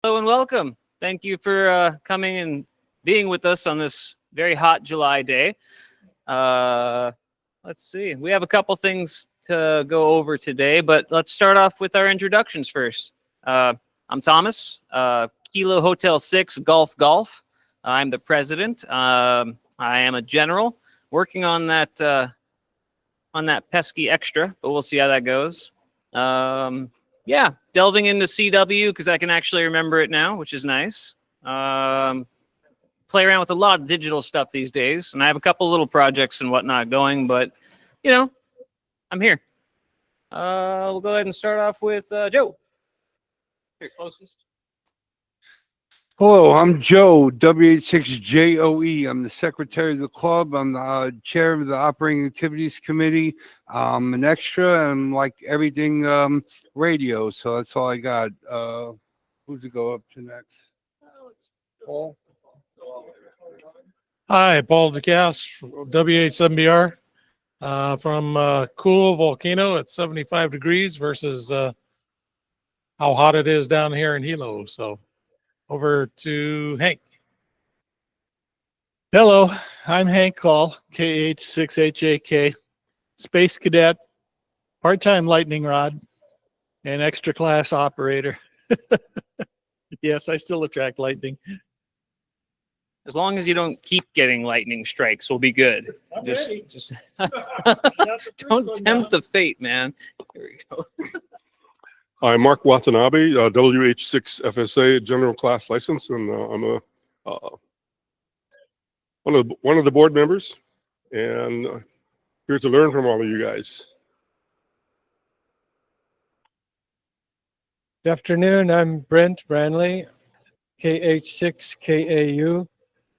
Hello and welcome. Thank you for coming and being with us on this very hot July day. Let's see. We have a couple things to go over today, but let's start off with our introductions first. I'm Thomas, Kilo Hotel 6 Golf Golf. I'm the president. I am a general working on that pesky extra, but we'll see how that goes. Yeah, delving into CW because I can actually remember it now, which is nice. Play around with a lot of digital stuff these days, and I have a couple little projects and whatnot going, but you know, I'm here. We'll go ahead and start off with Joe. Here, closest. Hello, I'm Joe, W86JOE. I'm the secretary of the club. I'm the chair of the operating activities committee. An extra and like everything radio. So that's all I got. Who's to go up to next? Paul? Hi, Paul DeCass, W8MBR, from cool volcano at 75 degrees versus how hot it is down here in Hilo. So over to Hank. Hello, I'm Hank Call, KH6HAK, Space Cadet, part-time lightning rod, and extra class operator. Yes, I still attract lightning. As long as you don't keep getting lightning strikes, we'll be good. Just don't tempt the fate, man. Here we go. I'm Mark Watanabe, WH6 FSA General Class License, and I'm one of the board members, and here to learn from all of you guys. Good afternoon. I'm Brent Branley, KH6KAU.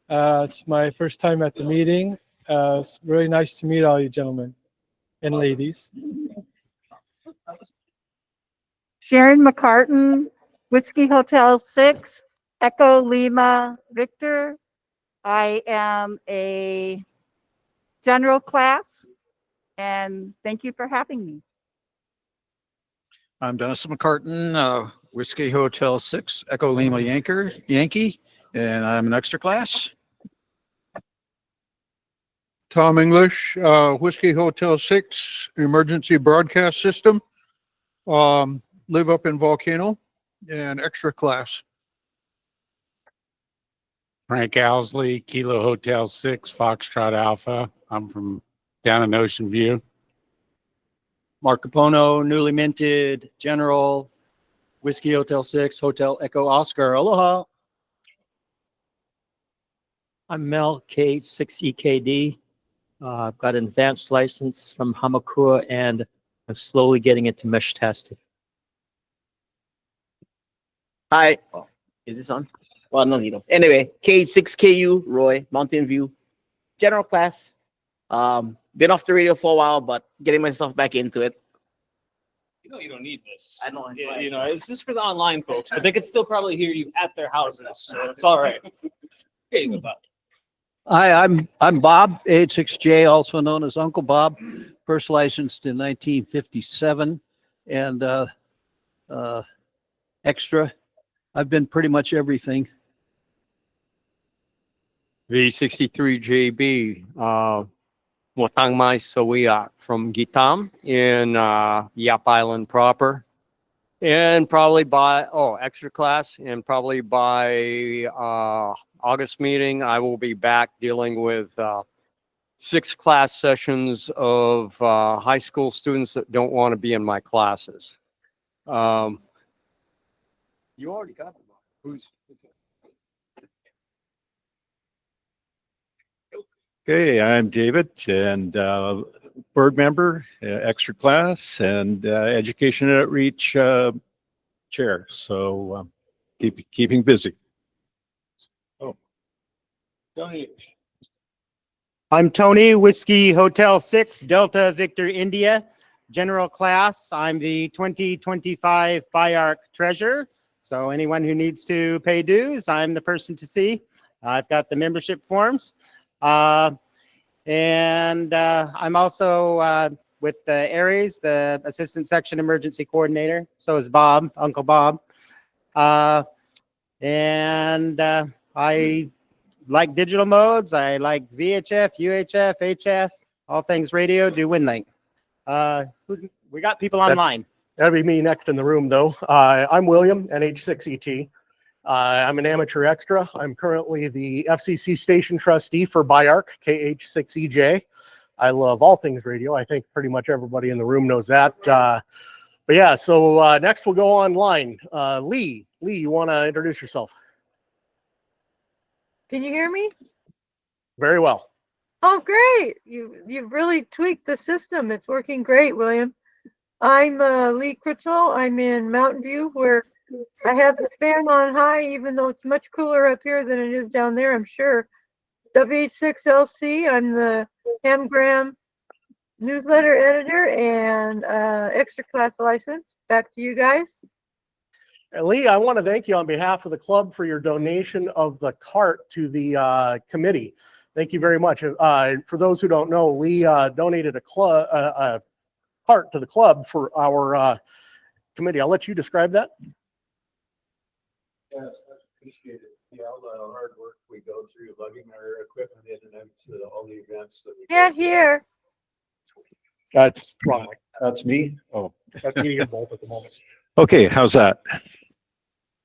It's my first time at the meeting. It's really nice to meet all you gentlemen and ladies. Sharon McCartan, Whiskey Hotel 6, Echo Lima Victor. I am a general class, and thank you for having me. I'm Dennis McCartan, Whiskey Hotel 6, Echo Lima Yankee, and I'm an extra class. Tom English, Whiskey Hotel 6, Emergency Broadcast System. Live up in Volcano and extra class. Frank Owsley, Kilo Hotel 6, Foxtrot Alpha. I'm from down in Ocean View. Mark Capono, newly minted general, Whiskey Hotel 6, Hotel Echo Oscar. Aloha. I'm Mel, K6EKD. I've got an advanced license from Hamakua, and I'm slowly getting into mesh testing. Hi. Oh, is this on? Well, no, you know. Anyway, K6KU, Roy, Mountain View, general class. Been off the radio for a while, but getting myself back into it. You know you don't need this. I know. Yeah, you know, it's just for the online folks, but they could still probably hear you at their houses, so it's all right. Here you go, Bob. Hi, I'm Bob, AH6J, also known as Uncle Bob, first licensed in 1957, and extra. I've been pretty much everything. V63JB, Watangmai Sawiak from Gitam in Yap Island proper. And probably by, extra class, and probably by August meeting, I will be back dealing with 6 class sessions of high school students that don't want to be in my classes. You already got them. Who's Okay, I'm David, and board member, extra class, and education and outreach chair. So keeping busy. Oh, Tony. I'm Tony, Whiskey Hotel 6, Delta Victor India, general class. I'm the 2025 BIARC treasurer. So anyone who needs to pay dues, I'm the person to see. I've got the membership forms. And I'm also with Aries, the Assistant Section Emergency Coordinator. So is Bob, Uncle Bob. And I like digital modes. I like VHF, UHF, HF, all things radio, do WinLink. We got people online. That'd be me next in the room, though. I'm William, NH6ET. I'm an amateur extra. I'm currently the FCC station trustee for BIARC, KH6EJ. I love all things radio. I think pretty much everybody in the room knows that. But yeah, so next we'll go online. Lee, you want to introduce yourself? Can you hear me? Very well. Oh, great. You've really tweaked the system. It's working great, William. I'm Lee Critchlow. I'm in Mountain View, where I have the fan on high, even though it's much cooler up here than it is down there, I'm sure. WH6LC, I'm the Hamgram newsletter editor and extra class license. Back to you guys. Lee, I want to thank you on behalf of the club for your donation of the cart to the committee. Thank you very much. For those who don't know, Lee donated a cart to the club for our committee. I'll let you describe that. Yes, I appreciate it. Yeah, all the hard work we go through lugging our equipment in and out to all the events that we Can't hear. That's wrong. That's me. Oh, That's meeting at both at the moment. okay. How's that?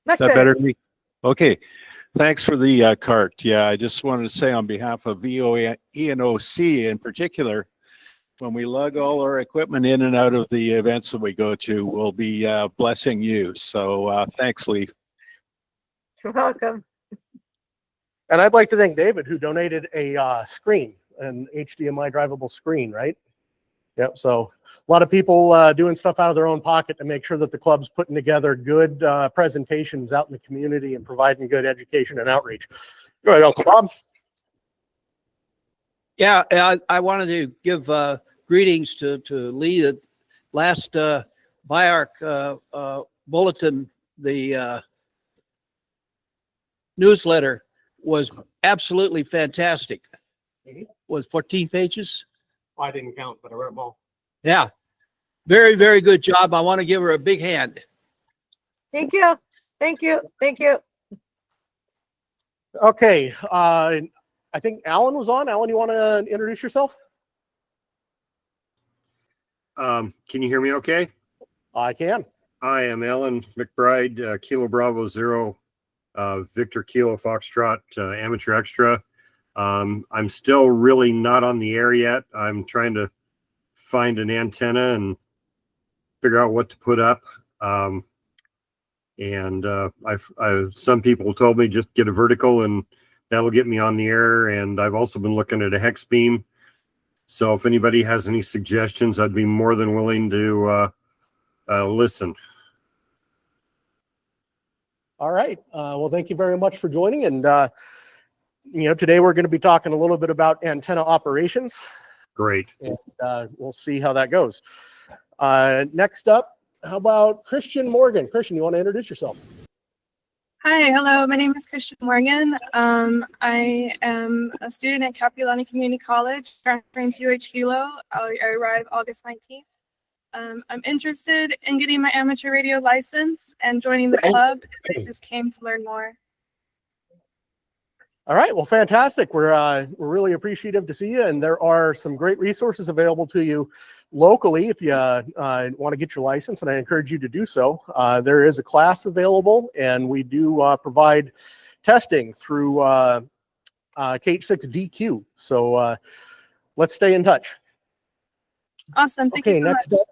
Much Is that better to me? Okay. Thanks for the cart. Yeah, I just wanted to say on behalf of VOA and OC in particular, when we lug all our equipment in and out of the events that we go to, we'll be blessing you. So thanks, Lee. You're welcome. And I'd like to thank David, who donated a screen, an HDMI drivable screen, right? Yep. So a lot of people doing stuff out of their own pocket to make sure that the club's putting together good presentations out in the community and providing good education and outreach. Go ahead, Uncle Bob. Yeah, I wanted to give greetings to Lee. The last BIARC bulletin, the newsletter was absolutely fantastic. Was 14 pages? I didn't count, but I read them all. Yeah, very, very good job. I want to give her a big hand. Thank you. Thank you. Thank you. Okay. I think Alan was on. Alan, you want to introduce yourself? Can you hear me okay? I can. I am Alan McBride, Kilo Bravo Zero, Victor Kilo Foxtrot, amateur extra. I'm still really not on the air yet. I'm trying to find an antenna and figure out what to put up. Some people told me just get a vertical and that'll get me on the air. And I've also been looking at a hex beam. So if anybody has any suggestions, I'd be more than willing to listen. All right. Well, thank you very much for joining. And, today we're going to be talking a little bit about antenna operations. Great. And we'll see how that goes. Next up, how about Christian Morgan? Christian, you want to introduce yourself? Hi, hello. My name is Christian Morgan. I am a student at Capilano Community College, transferring to UH Hilo. I arrive August 19th. I'm interested in getting my amateur radio license and joining the club. I just came to learn more. All right. Well, fantastic. We're really appreciative to see you, and there are some great resources available to you locally if you want to get your license, and I encourage you to do so. There is a class available, and we do provide testing through KH6DQ. So let's stay in touch. Awesome. Thank you so next much. up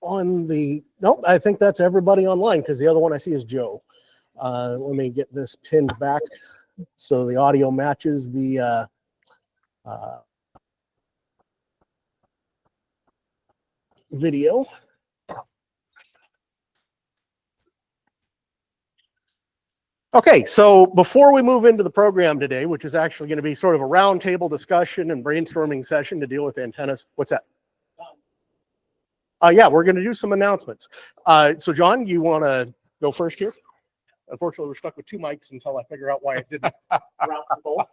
nope, I think that's everybody online because the other one I see is Joe. Let me get this pinned back so the audio matches the video. Okay, so before we move into the program today, which is actually going to be sort of a roundtable discussion and brainstorming session to deal with antennas. What's that? Yeah, we're going to do some announcements. So John, you want to go first here? Unfortunately, we're stuck with two mics until I figure out why it didn't route the both.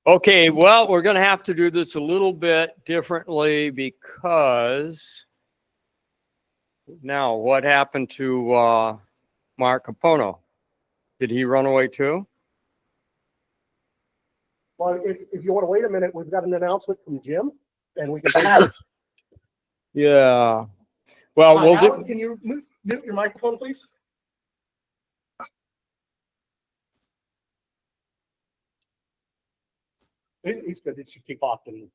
Okay, well, we're going to have to do this a little bit differently because Now, what happened to Mark Capono? Did he run away too? Well, if you want to wait a minute, we've got an announcement from Jim, and we can take it. Yeah. Well, we'll Alan, do. can you mute your microphone, please? He's good. It's just he coughed and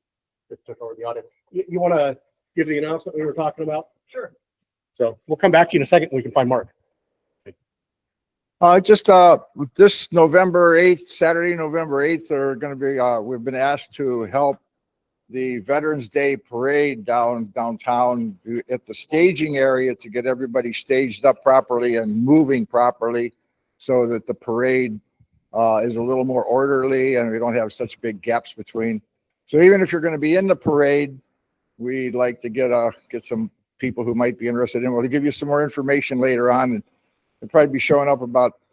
it took over the audio. You want to give the announcement we were talking about? Sure. So we'll come back to you in a second. We can find Mark. Just this November 8th, Saturday, November 8th, are going to be, we've been asked to help the Veterans Day parade downtown at the staging area to get everybody staged up properly and moving properly so that the parade is a little more orderly and we don't have such big gaps between. So even if you're going to be in the parade, we'd like to get some people who might be interested in. We'll give you some more information later on. And they'll probably be showing up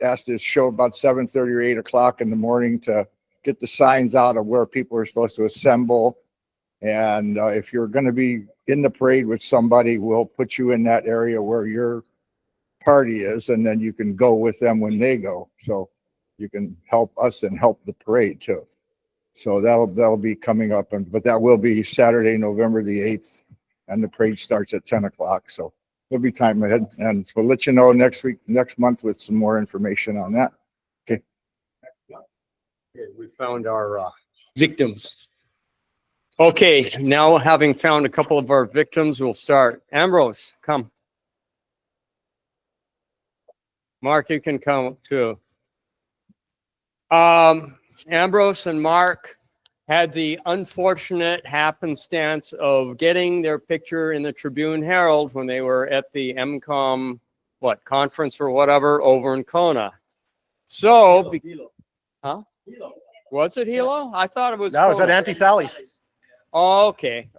asked to show about 7:30 or 8 o'clock in the morning to get the signs out of where people are supposed to assemble. And if you're going to be in the parade with somebody, we'll put you in that area where your party is, and then you can go with them when they go. So you can help us and help the parade too. So that'll be coming up, but that will be Saturday, November the 8th, and the parade starts at 10 o'clock. So there'll be time ahead, and we'll let you know next month with some more information on that. Okay. Okay, we found our victims. Okay, now having found a couple of our victims, we'll start. Ambrose, come. Mark, you can come too. Ambrose and Mark had the unfortunate happenstance of getting their picture in the Tribune Herald when they were at the MCOM conference or whatever over in Kona. So, huh? Was it Hilo? I thought it was. That was Kona. at Auntie Sally's. Okay.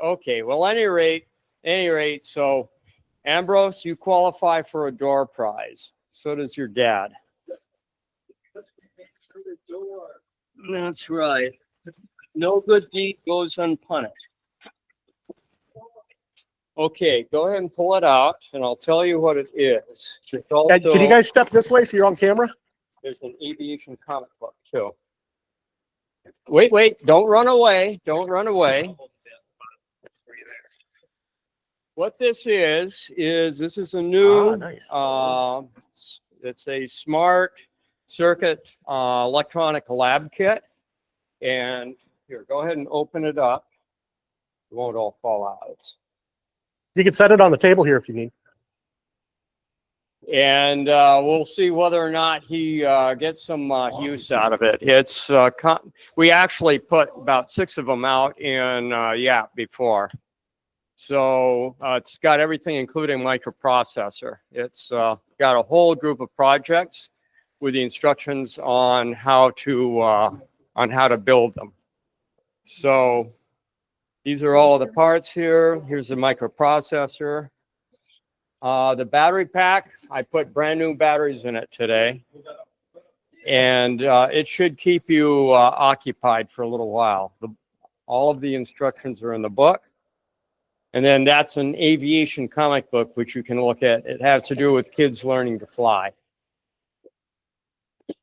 Well, any rate, so Ambrose, you qualify for a door prize. So does your dad. That's right. No good deed goes unpunished. Okay, go ahead and pull it out, and I'll tell you what it is. Can you guys step this way so you're on camera? There's an aviation comic book too. Wait, don't run away. What this is this is a new, it's a smart circuit electronic lab kit. And here, go ahead and open it up. It won't all fall out. You can set it on the table here if you need. And we'll see whether or not he gets some use out of it. It's we actually put about 6 of them out in YAP before. So it's got everything, including microprocessor. It's got a whole group of projects with the instructions on how to build them. So these are all of the parts here. Here's the microprocessor. The battery pack, I put brand new batteries in it today. And it should keep you occupied for a little while. All of the instructions are in the book. And then that's an aviation comic book, which you can look at. It has to do with kids learning to fly.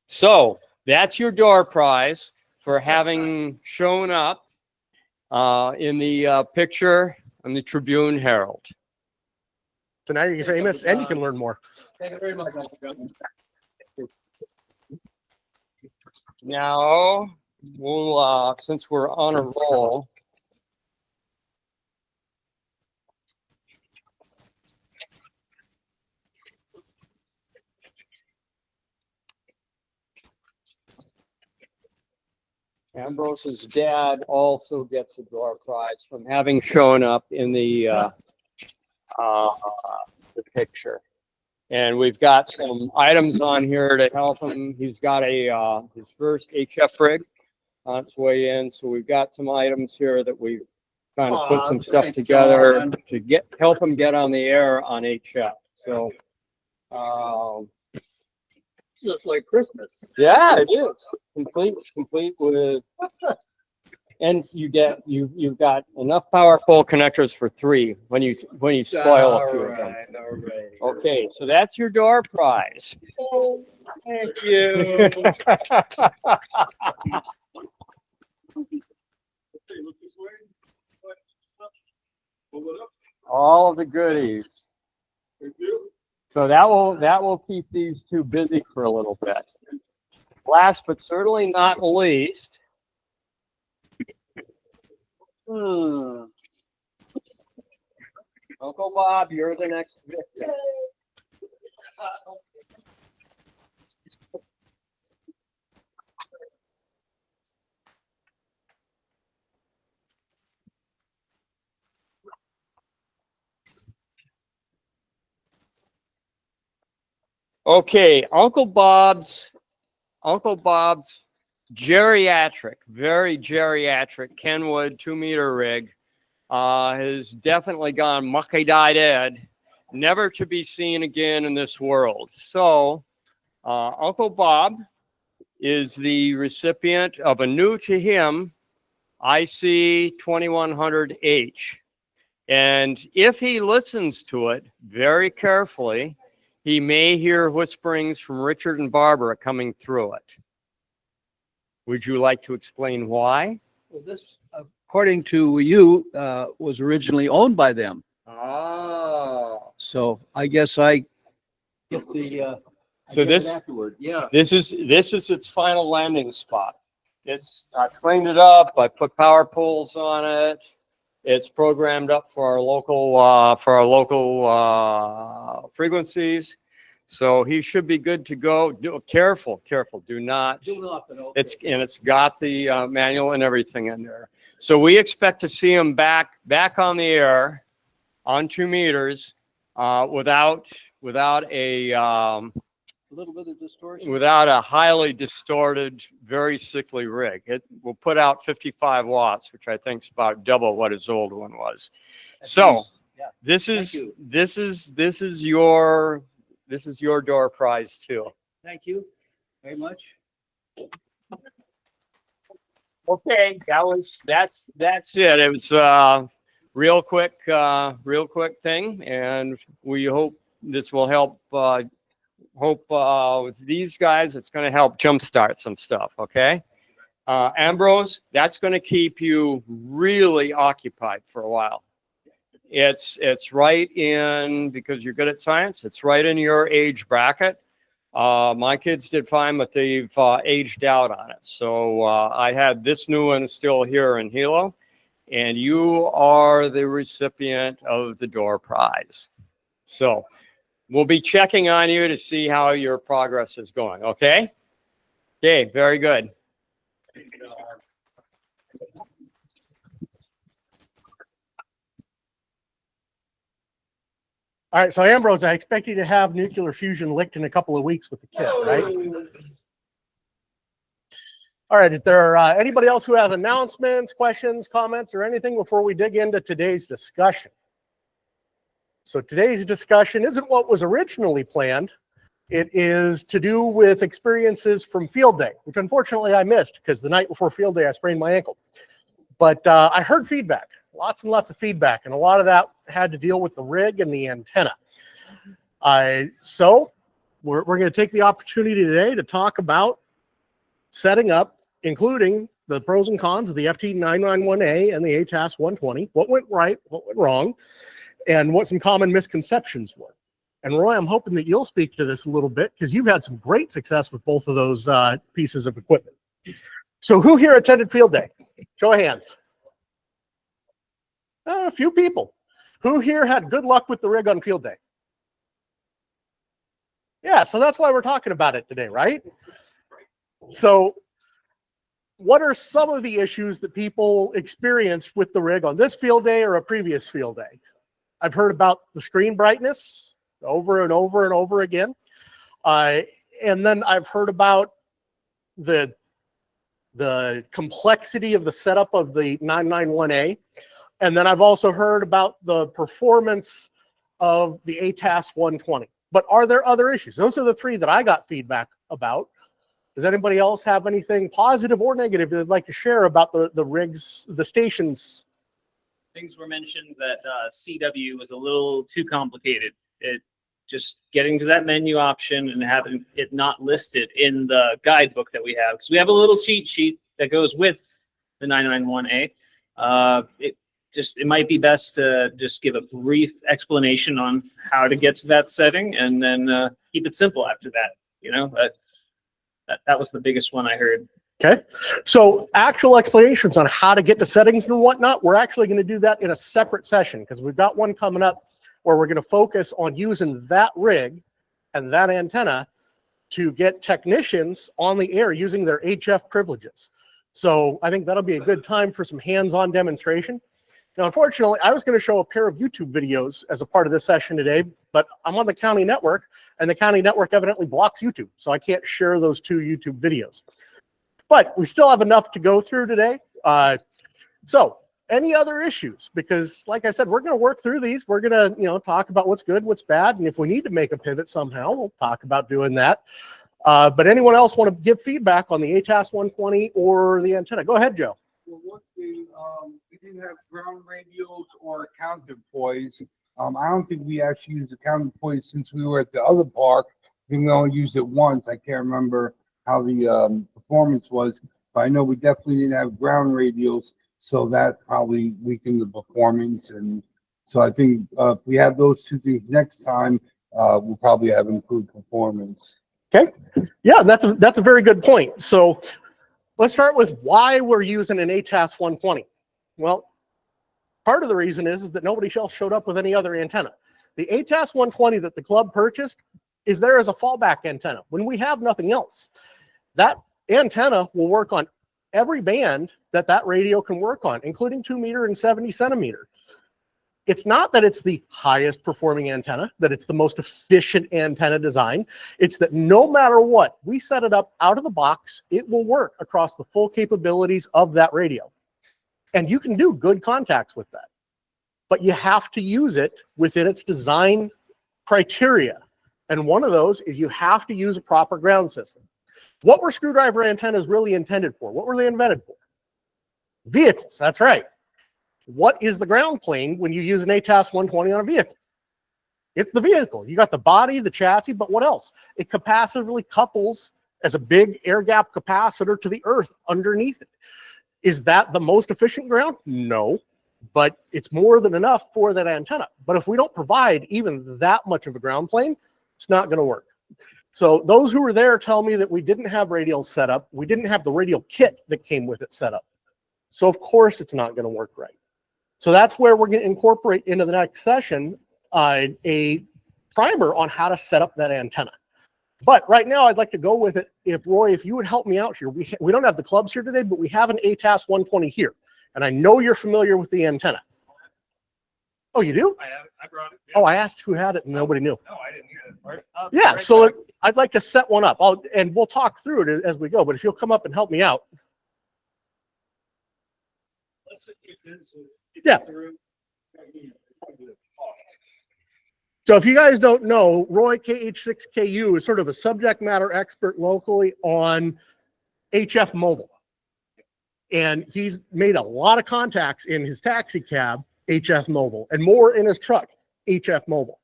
So that's your door prize for having shown up in the picture on the Tribune Herald. So now you're famous and you can learn more. Thank you very much. Now, we'll, since we're on a roll, Ambrose's dad also gets a door prize from having shown up in the picture. And we've got some items on here to help him. He's got his first HF rig on its way in. So we've got some items here that we've kind of put some stuff together to help him get on the air on HF. So Just like Christmas. yeah, it is complete with And you've got enough power pole connectors for 3 when you spoil a few of them. All right. Okay, so that's your door prize. Thank you. All of the goodies. So that will keep these two busy for a little bit. Last but certainly not least. Uncle Bob, you're the next victim. Okay, Uncle Bob's geriatric, very geriatric Kenwood 2-meter rig has definitely gone mucky-dyed, never to be seen again in this world. So Uncle Bob is the recipient of a new to him IC 2100H. And if he listens to it very carefully, he may hear whisperings from Richard and Barbara coming through it. Would you like to explain why? Well, this, according to you, was originally owned by them. Oh. So I guess I get the. So this, afterward. Yeah. this is its final landing spot. I cleaned it up. I put power poles on it. It's programmed up for our local frequencies. So he should be good to go. Careful. Do not. Okay. It's got the manual and everything in there. So we expect to see him back on the air on 2 meters without a little bit of distortion. Without a highly distorted, very sickly rig. It will put out 55 watts, which I think is about double what his old one was. So yeah. this is your door prize too. Thank you very much. Okay, that's it. It was a real quick thing, and we hope this will help. With these guys, it's going to help jumpstart some stuff. Okay, Ambrose, that's going to keep you really occupied for a while. It's right in, because you're good at science. It's right in your age bracket. My kids did fine, but they've aged out on it. So I had this new one still here in Hilo, and you are the recipient of the door prize. So we'll be checking on you to see how your progress is going. Okay? Okay, very good. All right, so Ambrose, I expect you to have nuclear fusion licked in a couple of weeks with the kit, right? All right, is there anybody else who has announcements, questions, comments, or anything before we dig into today's discussion? So today's discussion isn't what was originally planned. It is to do with experiences from field day, which unfortunately I missed because the night before field day I sprained my ankle. But I heard feedback, lots and lots of feedback, and a lot of that had to deal with the rig and the antenna. So we're going to take the opportunity today to talk about setting up, including the pros and cons of the FT991A and the ATAS 120, what went right, what went wrong, and what some common misconceptions were. And Roy, I'm hoping that you'll speak to this a little bit because you've had some great success with both of those pieces of equipment. So who here attended field day? Show of hands. A few people. Who here had good luck with the rig on field day? Yeah, so that's why we're talking about it today, right? So what are some of the issues that people experienced with the rig on this field day or a previous field day? I've heard about the screen brightness over and over and over again. And then I've heard about the complexity of the setup of the 991A. And then I've also heard about the performance of the ATAS 120. But are there other issues? Those are the three that I got feedback about. Does anybody else have anything positive or negative they'd like to share about the rigs, the stations? Things were mentioned that CW was a little too complicated. It just getting to that menu option and having it not listed in the guidebook that we have, because we have a little cheat sheet that goes with the 991A. It might be best to just give a brief explanation on how to get to that setting, and then keep it simple after that. You know, that was the biggest one I heard. Okay, so actual explanations on how to get to settings and whatnot, we're actually going to do that in a separate session, because we've got one coming up where we're going to focus on using that rig and that antenna to get technicians on the air using their HF privileges. So I think that'll be a good time for some hands-on demonstration. Now, unfortunately, I was going to show a pair of YouTube videos as a part of this session today, but I'm on the county network, and the county network evidently blocks YouTube, so I can't share those 2 YouTube videos. But we still have enough to go through today. So any other issues? Because like I said, we're going to work through these. We're going to, talk about what's good, what's bad, and if we need to make a pivot somehow, we'll talk about doing that. But anyone else want to give feedback on the ATAS 120 or the antenna? Go ahead, Joe. Well, one thing, we didn't have ground radios or counterpoise. I don't think we actually used the counterpoise since we were at the other park. I think we only used it once. I can't remember how the performance was, but I know we definitely didn't have ground radios, so that probably weakened the performance. And so I think if we have those 2 things next time, we'll probably have improved performance. Okay, yeah, that's a very good point. So let's start with why we're using an ATAS 120. Well, part of the reason is that nobody else showed up with any other antenna. The ATAS 120 that the club purchased is there as a fallback antenna when we have nothing else. That antenna will work on every band that radio can work on, including 2 meter and 70 centimeter. It's not that it's the highest performing antenna, that it's the most efficient antenna design. It's that no matter what, we set it up out of the box, it will work across the full capabilities of that radio. And you can do good contacts with that, but you have to use it within its design criteria. And one of those is you have to use a proper ground system. What were screwdriver antennas really intended for? What were they invented for? Vehicles, that's right. What is the ground plane when you use an ATAS 120 on a vehicle? It's the vehicle. You got the body, the chassis, but what else? It capacitively couples as a big air gap capacitor to the earth underneath it. Is that the most efficient ground? No, but it's more than enough for that antenna. But if we don't provide even that much of a ground plane, it's not going to work. So those who were there tell me that we didn't have radials set up. We didn't have the radial kit that came with it set up. So of course it's not going to work right. So that's where we're going to incorporate into the next session a primer on how to set up that antenna. But right now I'd like to go with it. If Roy, if you would help me out here, we don't have the clubs here today, but we have an ATAS 120 here. And I know you're familiar with the antenna. Oh, you do? I brought it. Yeah. Oh, I asked who had it and nobody knew. No, I didn't hear that part. Yeah, so I'd like to set one up. And we'll talk through it as we go, but if you'll come up and help me out. Yeah. So if you guys don't know, Roy KH6KU is sort of a subject matter expert locally on HF mobile. And he's made a lot of contacts in his taxi cab, HF mobile, and more in his truck, HF mobile.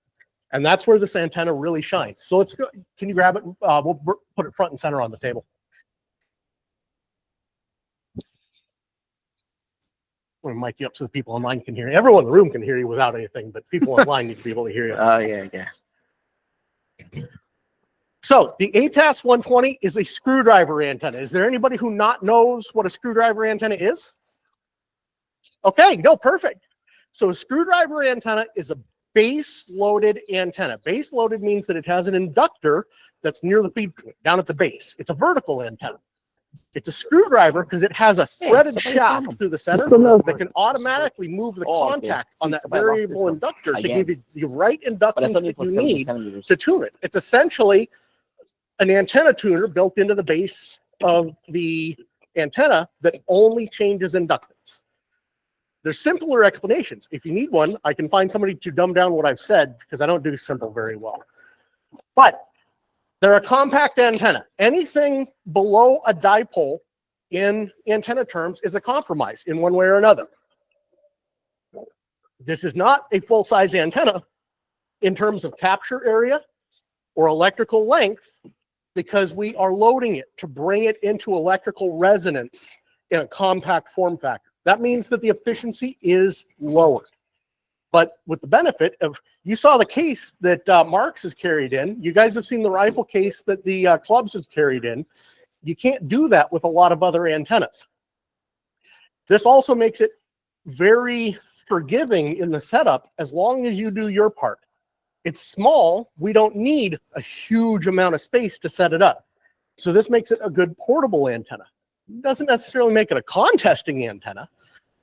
And that's where this antenna really shines. So let's go. Can you grab it? We'll put it front and center on the table. I'm going to mic you up so the people online can hear you. Everyone in the room can hear you without anything, but people online need to be able to hear you. Yeah. So the ATAS 120 is a screwdriver antenna. Is there anybody who not knows what a screwdriver antenna is? Okay, no, perfect. So a screwdriver antenna is a base-loaded antenna. Base-loaded means that it has an inductor that's near the feed point, down at the base. It's a vertical antenna. It's a screwdriver because it has a threaded shaft through the center that can automatically move the contact on that variable inductor to give you the right inductance that you need to tune it. It's essentially an antenna tuner built into the base of the antenna that only changes inductance. There's simpler explanations. If you need one, I can find somebody to dumb down what I've said because I don't do simple very well. But They're a compact antenna. Anything below a dipole in antenna terms is a compromise in one way or another. This is not a full-size antenna in terms of capture area or electrical length, because we are loading it to bring it into electrical resonance in a compact form factor. That means that the efficiency is lower. But with the benefit of, you saw the case that Marks has carried in. You guys have seen the rifle case that the Clubs has carried in. You can't do that with a lot of other antennas. This also makes it very forgiving in the setup as long as you do your part. It's small. We don't need a huge amount of space to set it up. So this makes it a good portable antenna. It doesn't necessarily make it a contesting antenna.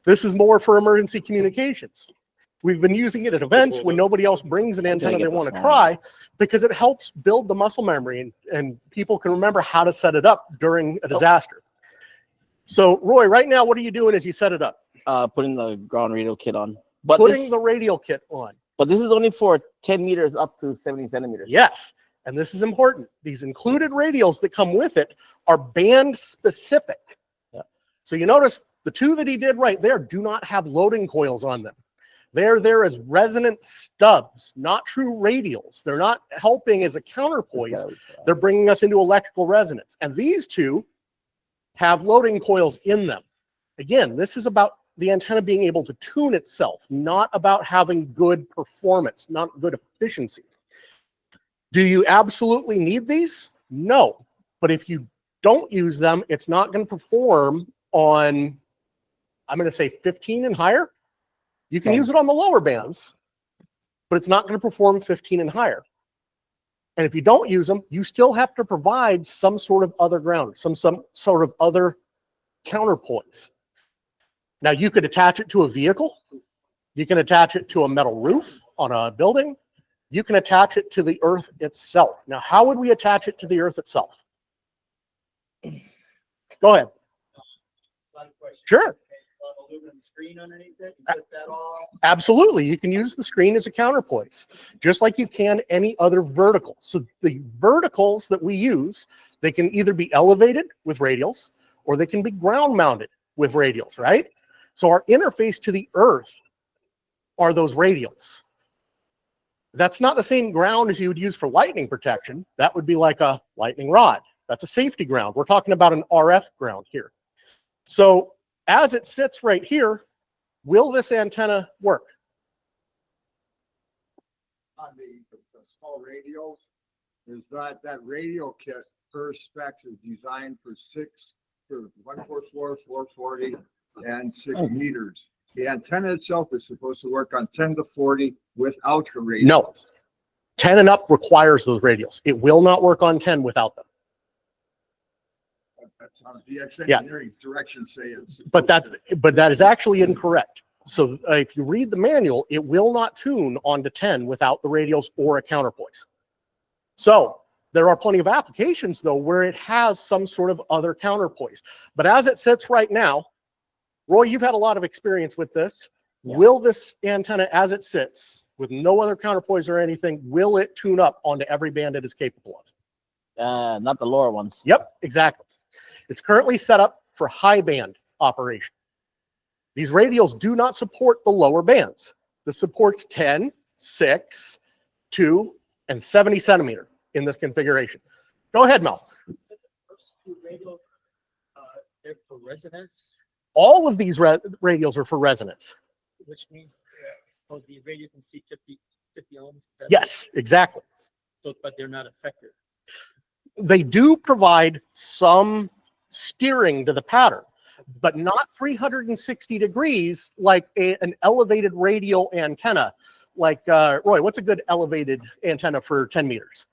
This is more for emergency communications. We've been using it at events when nobody else brings an antenna they want to try, because it helps build the muscle memory and people can remember how to set it up during a disaster. So Roy, right now, what are you doing as you set it up? Putting the ground radio kit on. But Putting the radial kit on. But this is only for 10 meters up to 70 centimeters. Yes, and this is important. These included radials that come with it are band specific. Yeah. So you notice the two that he did right there do not have loading coils on them. They're there as resonant stubs, not true radials. They're not helping as a counterpoise. They're bringing us into electrical resonance. And these two have loading coils in them. Again, this is about the antenna being able to tune itself, not about having good performance, not good efficiency. Do you absolutely need these? No. But if you don't use them, it's not going to perform on, I'm going to say 15 and higher. You can use it on the lower bands, but it's not going to perform 15 and higher. And if you don't use them, you still have to provide some sort of other ground, some sort of other counterpoints. Now, you could attach it to a vehicle. You can attach it to a metal roof on a building. You can attach it to the earth itself. Now, how would we attach it to the earth itself? Go ahead. Sure. Absolutely. You can use the screen as a counterpoise, just like you can any other vertical. So the verticals that we use, they can either be elevated with radials or they can be ground mounted with radials, right? So our interface to the earth are those radials. That's not the same ground as you would use for lightning protection. That would be like a lightning rod. That's a safety ground. We're talking about an RF ground here. So as it sits right here, will this antenna work? On the small radials, is that radial kit per specs is designed for 144, 440, and 6 meters. The antenna itself is supposed to work on 10 to 40 without the radials. No. 10 and up requires those radials. It will not work on 10 without them. That's how DX engineering direction says. But that is actually incorrect. So if you read the manual, it will not tune onto 10 without the radials or a counterpoise. So there are plenty of applications, though, where it has some sort of other counterpoise. But as it sits right now, Roy, you've had a lot of experience with this. Yeah. Will this antenna, as it sits, with no other counterpoise or anything, will it tune up onto every band it is capable of? Not the lower ones. Yep, exactly. It's currently set up for high band operation. These radials do not support the lower bands. This supports 10, 6, 2, and 70 centimeter in this configuration. Go ahead, Mel. They're for resonance. All of these radials are for resonance. Which means so the radio can see 50 ohms. Yes, exactly. So, but they're not effective. They do provide some steering to the pattern, but not 360 degrees like an elevated radial antenna. Like, Roy, what's a good elevated antenna for 10 meters?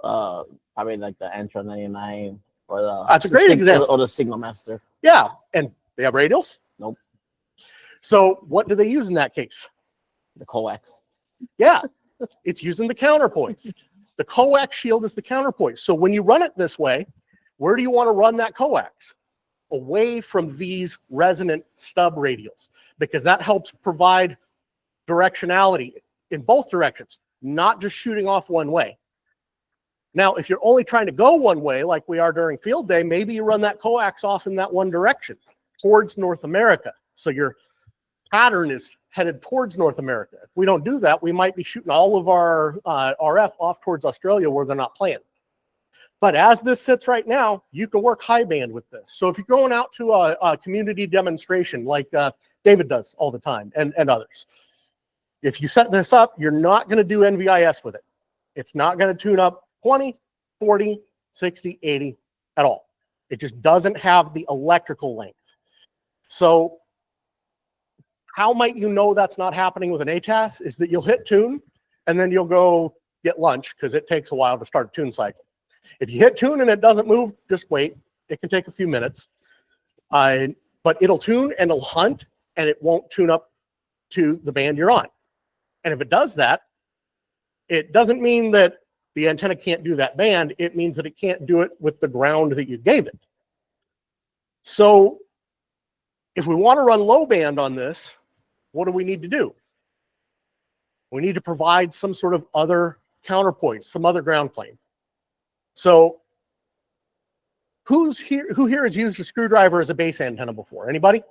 Probably like the Antra 99 or the... That's a great example. Or the Signal Master. Yeah, and they have radials? Nope. So what do they use in that case? The coax. Yeah, it's using the counterpoise. The coax shield is the counterpoise. So when you run it this way, where do you want to run that coax? Away from these resonant stub radials, because that helps provide directionality in both directions, not just shooting off one way. Now, if you're only trying to go one way, like we are during field day, maybe you run that coax off in that one direction towards North America. So your pattern is headed towards North America. If we don't do that, we might be shooting all of our RF off towards Australia where they're not playing. But as this sits right now, you can work high band with this. So if you're going out to a community demonstration like David does all the time and others, if you set this up, you're not going to do NVIS with it. It's not going to tune up 20, 40, 60, 80 at all. It just doesn't have the electrical length. So how might you know that's not happening with an ATAS is that you'll hit tune and then you'll go get lunch because it takes a while to start a tune cycle. If you hit tune and it doesn't move, just wait. It can take a few minutes. But it'll tune and it'll hunt and it won't tune up to the band you're on. And if it does that, it doesn't mean that the antenna can't do that band. It means that it can't do it with the ground that you gave it. So if we want to run low band on this, what do we need to do? We need to provide some sort of other counterpoint, some other ground plane. So who here has used a screwdriver as a base antenna before? Anybody?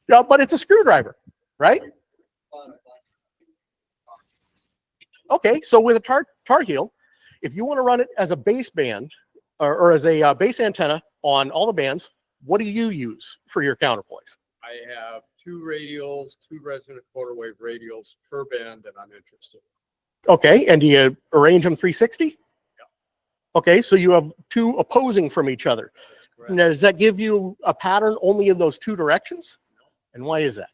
Yeah, but it's a screwdriver, right? Okay, so with a tar heel, if you want to run it as a base band or as a base antenna on all the bands, what do you use for your counterpoise? I have 2 radials, 2 resonant quarter wave radials per band that I'm interested in. Okay, and do you arrange them 360? Yeah. Okay, so you have 2 opposing from each other. Now, does that give you a pattern only in those 2 directions? No. And why is that?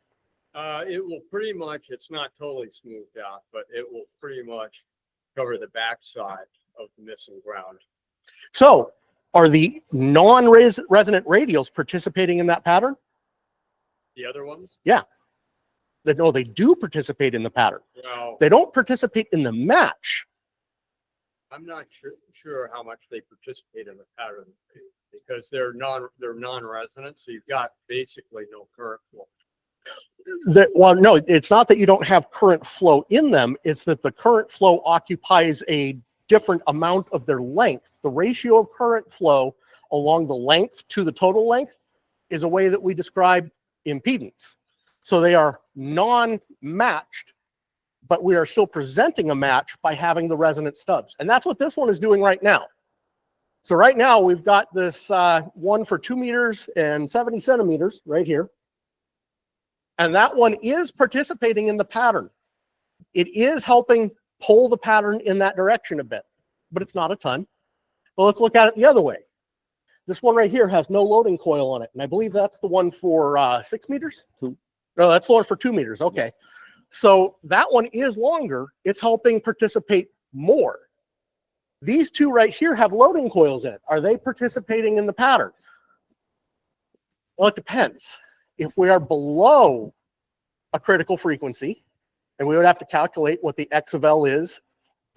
It will pretty much, it's not totally smoothed out, but it will pretty much cover the backside of the missing ground. So, are the non-resonant radials participating in that pattern? The other ones? Yeah. No, they do participate in the pattern. Well, They don't participate in the match. I'm not sure how much they participate in the pattern because they're non-resonant, so you've got basically no current flow. Well, no, it's not that you don't have current flow in them. It's that the current flow occupies a different amount of their length. The ratio of current flow along the length to the total length is a way that we describe impedance. So they are non-matched, but we are still presenting a match by having the resonant stubs. And that's what this one is doing right now. So right now we've got this one for 2 meters and 70 centimeters right here. And that one is participating in the pattern. It is helping pull the pattern in that direction a bit, but it's not a ton. Well, let's look at it the other way. This one right here has no loading coil on it. And I believe that's the one for 6 meters? 2. No, that's the one for 2 meters. Okay. So that one is longer. It's helping participate more. These 2 right here have loading coils in it. Are they participating in the pattern? Well, it depends. If we are below a critical frequency, and we would have to calculate what the X of L is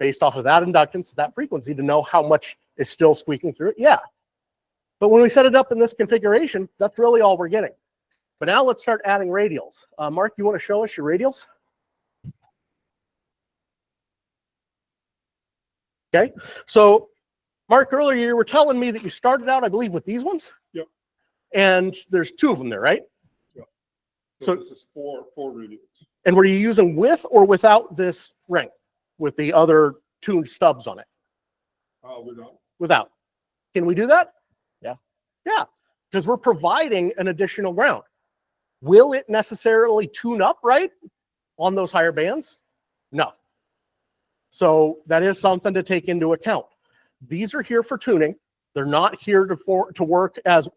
based off of that inductance, that frequency, to know how much is still squeaking through it, yeah. But when we set it up in this configuration, that's really all we're getting. But now let's start adding radials. Mark, you want to show us your radials? Okay, so Mark, earlier you were telling me that you started out, I believe, with these ones? Yep. And there's 2 of them there, right? Yeah. So this is four radials. And were you using with or without this ring, with the other tuned stubs on it? Without. Without. Can we do that? Yeah. Yeah, because we're providing an additional ground. Will it necessarily tune up right on those higher bands? No. So that is something to take into account. These are here for tuning. They're not here to work as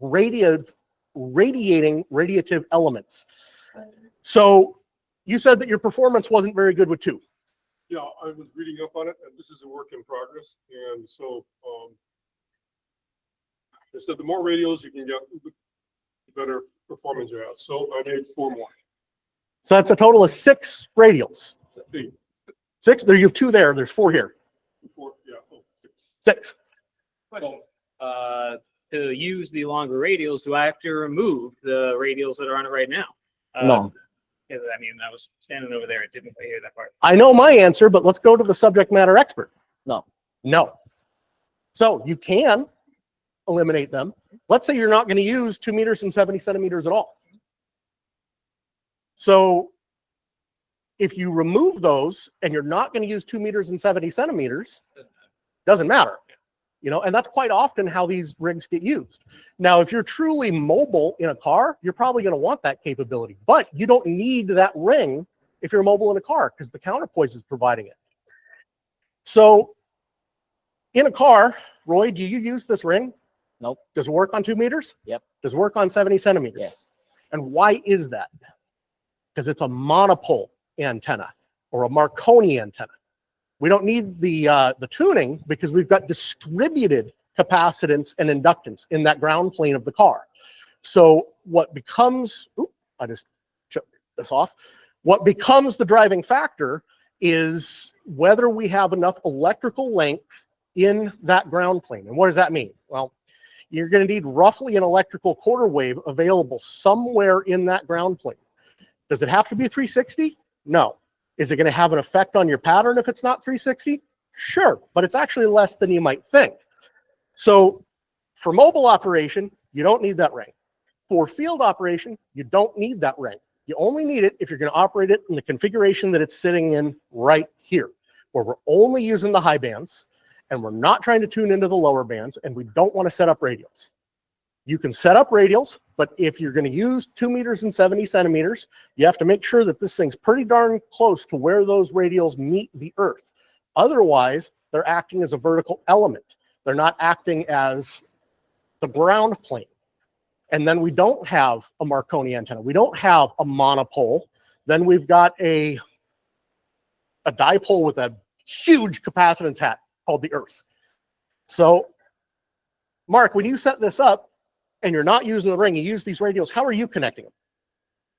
radiative elements. So you said that your performance wasn't very good with 2. Yeah, I was reading up on it, and this is a work in progress. And so they said the more radios you can get, the better performance you have. So I made 4 more. So that's a total of 6 radials. 8. 6? There you have 2 there. There's 4 here. 4, yeah. 6. Question. To use the longer radials, do I have to remove the radials that are on it right now? No. Because I mean, I was standing over there. I didn't hear that part. I know my answer, but let's go to the subject matter expert. No. No. So you can eliminate them. Let's say you're not going to use 2 meters and 70 centimeters at all. So if you remove those and you're not going to use 2 meters and 70 centimeters, doesn't matter. You know, and that's quite often how these rigs get used. Now, if you're truly mobile in a car, you're probably going to want that capability, but you don't need that ring if you're mobile in a car because the counterpoise is providing it. So in a car, Roy, do you use this ring? Nope. Does it work on 2 meters? Yep. Does it work on 70 centimeters? Yes. And why is that? Because it's a monopole antenna or a Marconi antenna. We don't need the tuning because we've got distributed capacitance and inductance in that ground plane of the car. So what becomes, I just shut this off. What becomes the driving factor is whether we have enough electrical length in that ground plane. And what does that mean? Well, you're going to need roughly an electrical quarter wave available somewhere in that ground plane. Does it have to be 360? No. Is it going to have an effect on your pattern if it's not 360? Sure, but it's actually less than you might think. So for mobile operation, you don't need that ring. For field operation, you don't need that ring. You only need it if you're going to operate it in the configuration that it's sitting in right here, where we're only using the high bands and we're not trying to tune into the lower bands and we don't want to set up radials. You can set up radials, but if you're going to use 2 meters and 70 centimeters, you have to make sure that this thing's pretty darn close to where those radials meet the earth. Otherwise, they're acting as a vertical element. They're not acting as the ground plane. And then we don't have a Marconi antenna. We don't have a monopole. Then we've got a dipole with a huge capacitance hat called the earth. So, Mark, when you set this up, and you're not using the ring, you use these radials, how are you connecting them?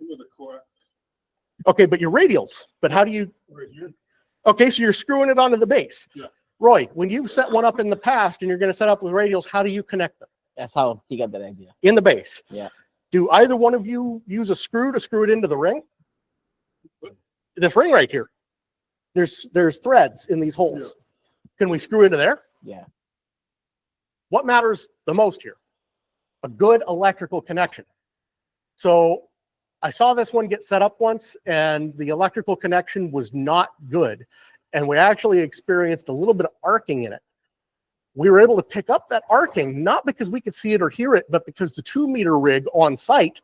With a core. Okay, but your radials, but how do you? Right here. Okay, so you're screwing it onto the base. Yeah. Roy, when you set one up in the past and you're going to set up with radials, how do you connect them? That's how he got that idea. In the base. Yeah. Do either one of you use a screw to screw it into the ring? This ring right here. There's threads in these holes. Yeah. Can we screw into there? Yeah. What matters the most here? A good electrical connection. So I saw this one get set up once and the electrical connection was not good. And we actually experienced a little bit of arcing in it. We were able to pick up that arcing, not because we could see it or hear it, but because the 2 meter rig on site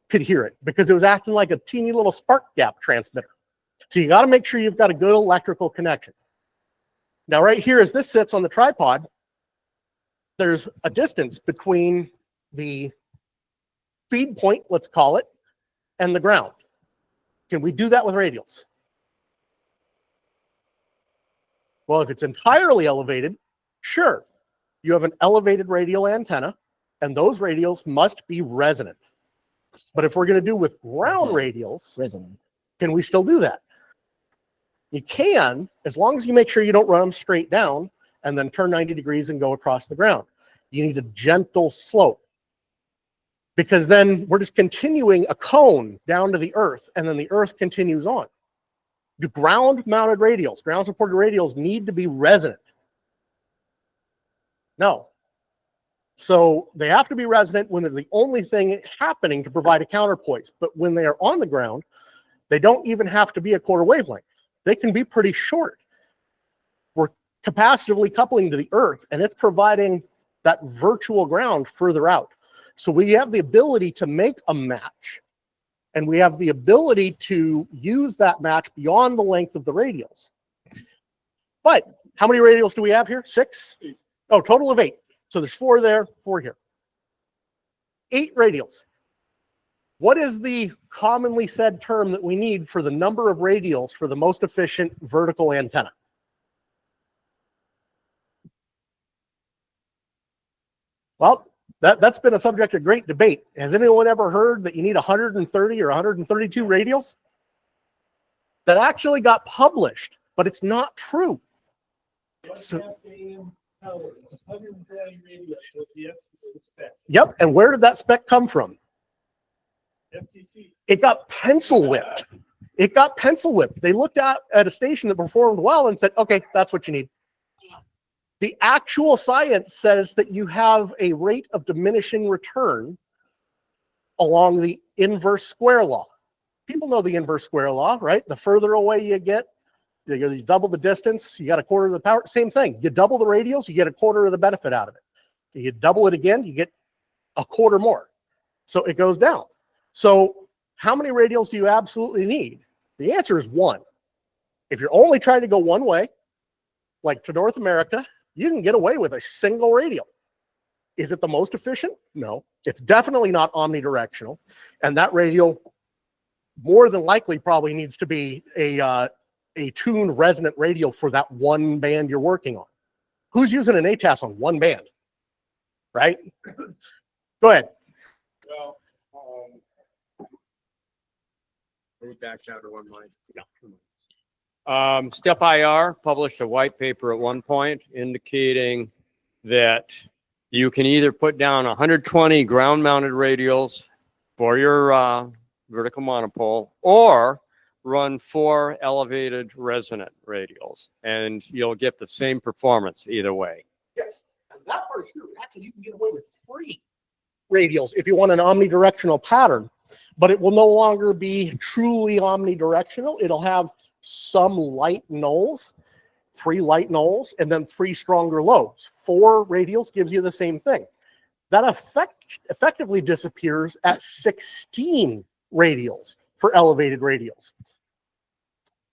could hear it because it was acting like a teeny little spark gap transmitter. So you got to make sure you've got a good electrical connection. Now, right here, as this sits on the tripod, there's a distance between the feed point, let's call it, and the ground. Can we do that with radials? Well, if it's entirely elevated, sure. You have an elevated radial antenna, and those radials must be resonant. But if we're going to do with ground radials, can we still do that? You can, as long as you make sure you don't run them straight down and then turn 90 degrees and go across the ground. You need a gentle slope, because then we're just continuing a cone down to the earth, and then the earth continues on. The ground-mounted radials, ground-supported radials need to be resonant. No. So they have to be resonant when they're the only thing happening to provide a counterpoise. But when they are on the ground, they don't even have to be a quarter wavelength. They can be pretty short. We're capacitively coupling to the earth, and it's providing that virtual ground further out. So we have the ability to make a match, and we have the ability to use that match beyond the length of the radials. But how many radials do we have here? 6? Oh, total of 8. So there's 4 there, 4 here. 8 radials. What is the commonly said term that we need for the number of radials for the most efficient vertical antenna? Well, that's been a subject of great debate. Has anyone ever heard that you need 130 or 132 radials? That actually got published, but it's not true. So, yep, and where did that spec come from? It got pencil whipped. It got pencil whipped. They looked at a station that performed well and said, okay, that's what you need. The actual science says that you have a rate of diminishing return along the inverse square law. People know the inverse square law, right? The further away you get, you double the distance, you got a quarter of the power. Same thing. You double the radials, you get a quarter of the benefit out of it. You double it again, you get a quarter more. So it goes down. So how many radials do you absolutely need? The answer is one. If you're only trying to go one way, like to North America, you can get away with a single radial. Is it the most efficient? No. It's definitely not omnidirectional. And that radial more than likely probably needs to be a tuned resonant radial for that one band you're working on. Who's using an ATAS on one band? Right? Go ahead. Back down to 1 line. Yeah. Step IR published a white paper at one point indicating that you can either put down 120 ground-mounted radials for your vertical monopole, or run 4 elevated resonant radials, and you'll get the same performance either way. Yes, and that part's true. Actually, you can get away with 3 radials if you want an omnidirectional pattern, but it will no longer be truly omnidirectional. It'll have some light nulls, 3 light nulls, and then 3 stronger lows. 4 radials gives you the same thing. That effectively disappears at 16 radials for elevated radials.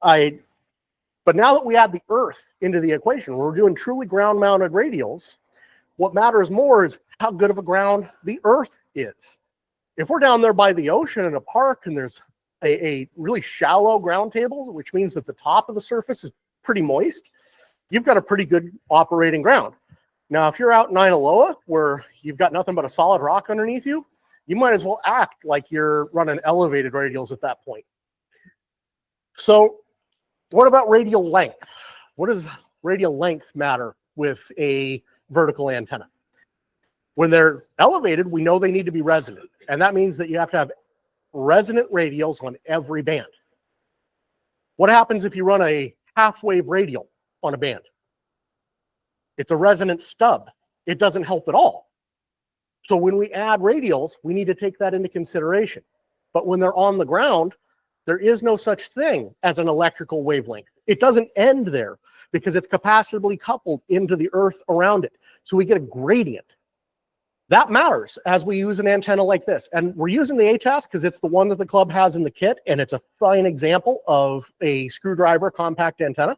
But now that we add the Earth into the equation, when we're doing truly ground-mounted radials, what matters more is how good of a ground the Earth is. If we're down there by the ocean in a park and there's a really shallow ground table, which means that the top of the surface is pretty moist, you've got a pretty good operating ground. Now, if you're out in Ainaloa where you've got nothing but a solid rock underneath you, you might as well act like you're running elevated radials at that point. So what about radial length? What does radial length matter with a vertical antenna? When they're elevated, we know they need to be resonant. And that means that you have to have resonant radials on every band. What happens if you run a half-wave radial on a band? It's a resonant stub. It doesn't help at all. So when we add radials, we need to take that into consideration. But when they're on the ground, there is no such thing as an electrical wavelength. It doesn't end there because it's capacitively coupled into the Earth around it. So we get a gradient. That matters as we use an antenna like this. And we're using the ATAS because it's the one that the club has in the kit, and it's a fine example of a screwdriver compact antenna.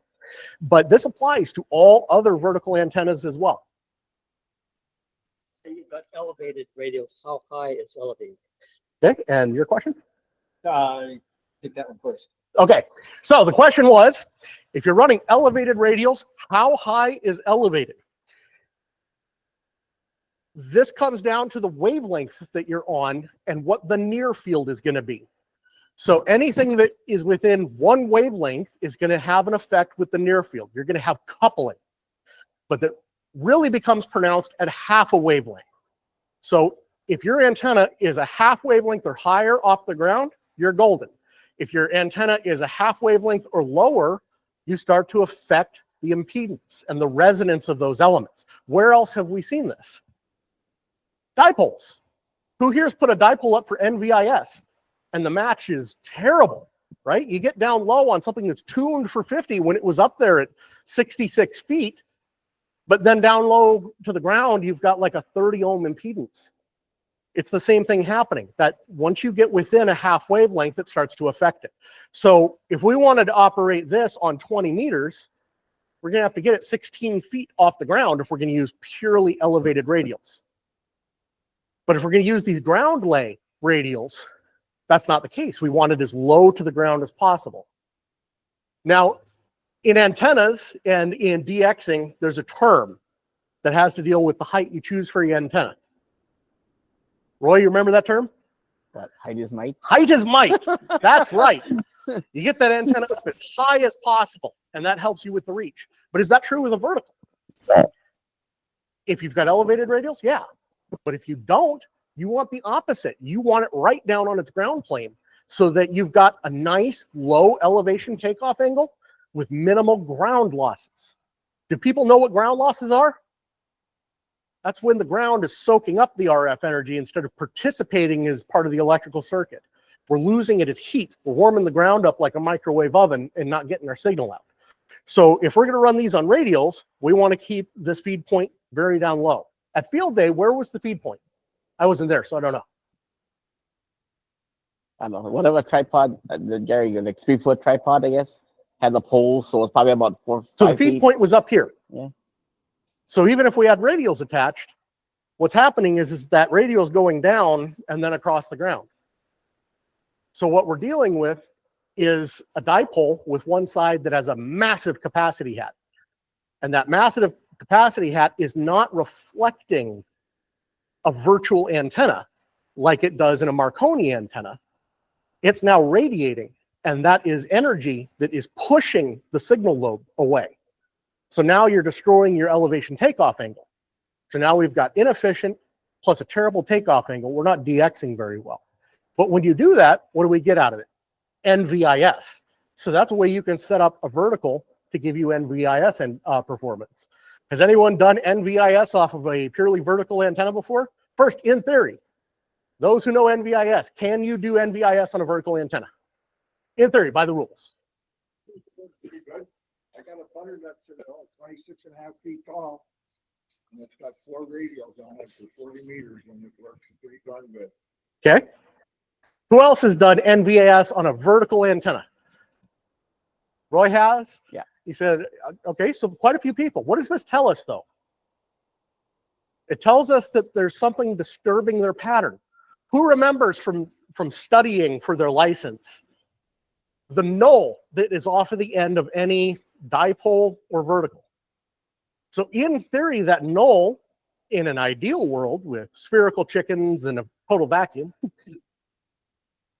But this applies to all other vertical antennas as well. So you've got elevated radials. How high is elevated? Okay, and your question? Take that one first. Okay, so the question was, if you're running elevated radials, how high is elevated? This comes down to the wavelength that you're on and what the near field is going to be. So anything that is within one wavelength is going to have an effect with the near field. You're going to have coupling, but that really becomes pronounced at half a wavelength. So if your antenna is a half wavelength or higher off the ground, you're golden. If your antenna is a half wavelength or lower, you start to affect the impedance and the resonance of those elements. Where else have we seen this? Dipoles. Who here's put a dipole up for NVIS? And the match is terrible, right? You get down low on something that's tuned for 50 when it was up there at 66 feet, but then down low to the ground, you've got like a 30 ohm impedance. It's the same thing happening, that once you get within a half wavelength, it starts to affect it. So if we wanted to operate this on 20 meters, we're going to have to get it 16 feet off the ground if we're going to use purely elevated radials. But if we're going to use these ground lay radials, that's not the case. We want it as low to the ground as possible. Now, in antennas and in DXing, there's a term that has to deal with the height you choose for your antenna. Roy, you remember that term? That height is might. Height is might. That's right. You get that antenna up as high as possible, and that helps you with the reach. But is that true with a vertical? If you've got elevated radials, yeah. But if you don't, You want the opposite. You want it right down on its ground plane so that you've got a nice low elevation takeoff angle with minimal ground losses. Do people know what ground losses are? That's when the ground is soaking up the RF energy instead of participating as part of the electrical circuit. We're losing it as heat. We're warming the ground up like a microwave oven and not getting our signal out. So if we're going to run these on radials, we want to keep this feed point very down low. At field day, where was the feed point? I wasn't there, so I don't know. I don't know, whatever tripod, the Jerry, like 3-foot tripod, I guess, had the poles, so it's probably about 4 or 5 So the feed feet. point was up here. Yeah. So even if we had radials attached, what's happening is that radial is going down and then across the ground. So what we're dealing with is a dipole with one side that has a massive capacity hat. And that massive capacity hat is not reflecting a virtual antenna like it does in a Marconi antenna. It's now radiating, and that is energy that is pushing the signal lobe away. So now you're destroying your elevation takeoff angle. So now we've got inefficient plus a terrible takeoff angle. We're not DXing very well. But when you do that, what do we get out of it? NVIS. So that's a way you can set up a vertical to give you NVIS and performance. Has anyone done NVIS off of a purely vertical antenna before? First, in theory, those who know NVIS, can you do NVIS on a vertical antenna? In theory, by the rules. I got a butter that's 26.5 feet tall, and it's got 4 radios on it for 40 meters, and it works pretty darn good. Okay. Who else has done NVIS on a vertical antenna? Roy has? Yeah. He said, okay, so quite a few people. What does this tell us, though? It tells us that there's something disturbing their pattern. Who remembers from studying for their license the null that is off of the end of any dipole or vertical? So in theory, that null, in an ideal world with spherical chickens and a total vacuum,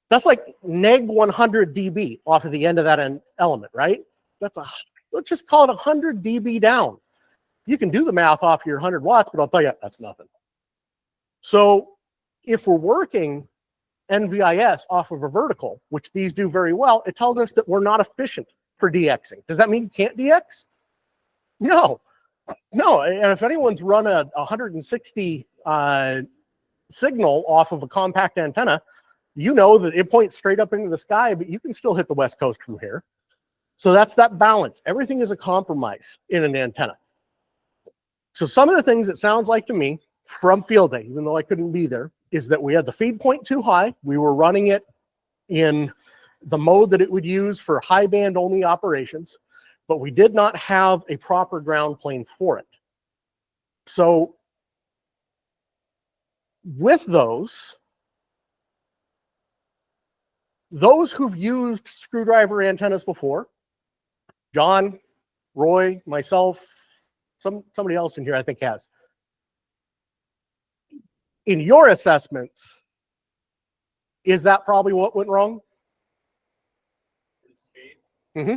that's like neg 100 dB off of the end of that element, right? Let's just call it 100 dB down. You can do the math off your 100 watts, but I'll tell you, that's nothing. So if we're working NVIS off of a vertical, which these do very well, it tells us that we're not efficient for DXing. Does that mean you can't DX? No. No, and if anyone's run a 160 signal off of a compact antenna, you know that it points straight up into the sky, but you can still hit the West Coast from here. So that's that balance. Everything is a compromise in an antenna. So some of the things it sounds like to me from field day, even though I couldn't be there, is that we had the feed point too high. We were running it in the mode that it would use for high band only operations, but we did not have a proper ground plane for it. So with those who've used screwdriver antennas before, John, Roy, myself, somebody else in here I think has. In your assessments, is that probably what went wrong? Mm-hmm.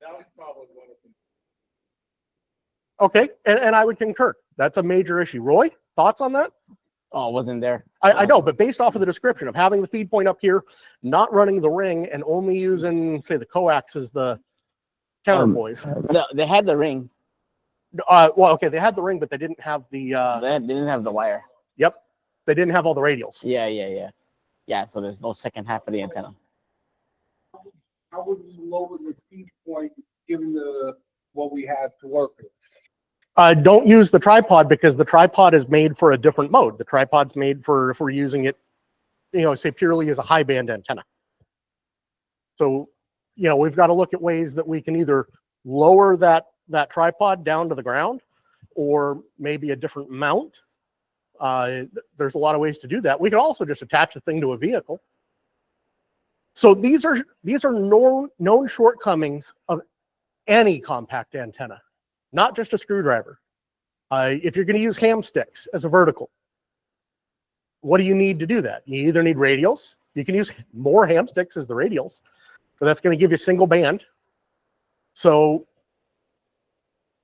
That was probably one of them. Okay, and I would concur. That's a major issue. Roy, thoughts on that? Oh, it wasn't there. I know, but based off of the description of having the feed point up here, not running the ring, and only using, say, the coax as the counterpoise. No, they had the ring. Well, okay, they had the ring, but they didn't have the... They didn't have the wire. Yep, they didn't have all the radials. Yeah, so there's no second half of the antenna. How would you lower the feed point given what we have to work with? Don't use the tripod because the tripod is made for a different mode. The tripod's made for if we're using it, say purely as a high band antenna. So, we've got to look at ways that we can either lower that tripod down to the ground or maybe a different mount. There's a lot of ways to do that. We can also just attach the thing to a vehicle. So these are known shortcomings of any compact antenna, not just a screwdriver. If you're going to use ham sticks as a vertical, what do you need to do that? You either need radials. You can use more ham sticks as the radials, but that's going to give you single band. So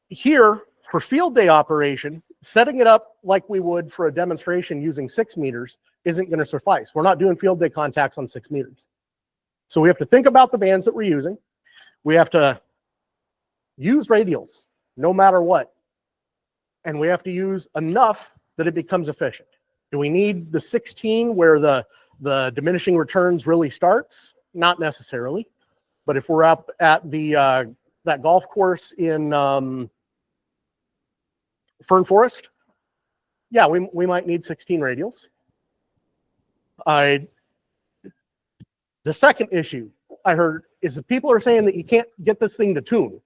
here, for field day operation, setting it up like we would for a demonstration using 6 meters isn't going to suffice. We're not doing field day contacts on 6 meters. So we have to think about the bands that we're using. We have to use radials no matter what. And we have to use enough that it becomes efficient. Do we need the 16 where the diminishing returns really starts? Not necessarily. But if we're up at the that golf course in Fern Forest, yeah, we might need 16 radials. The second issue I heard is that people are saying that you can't get this thing to tune.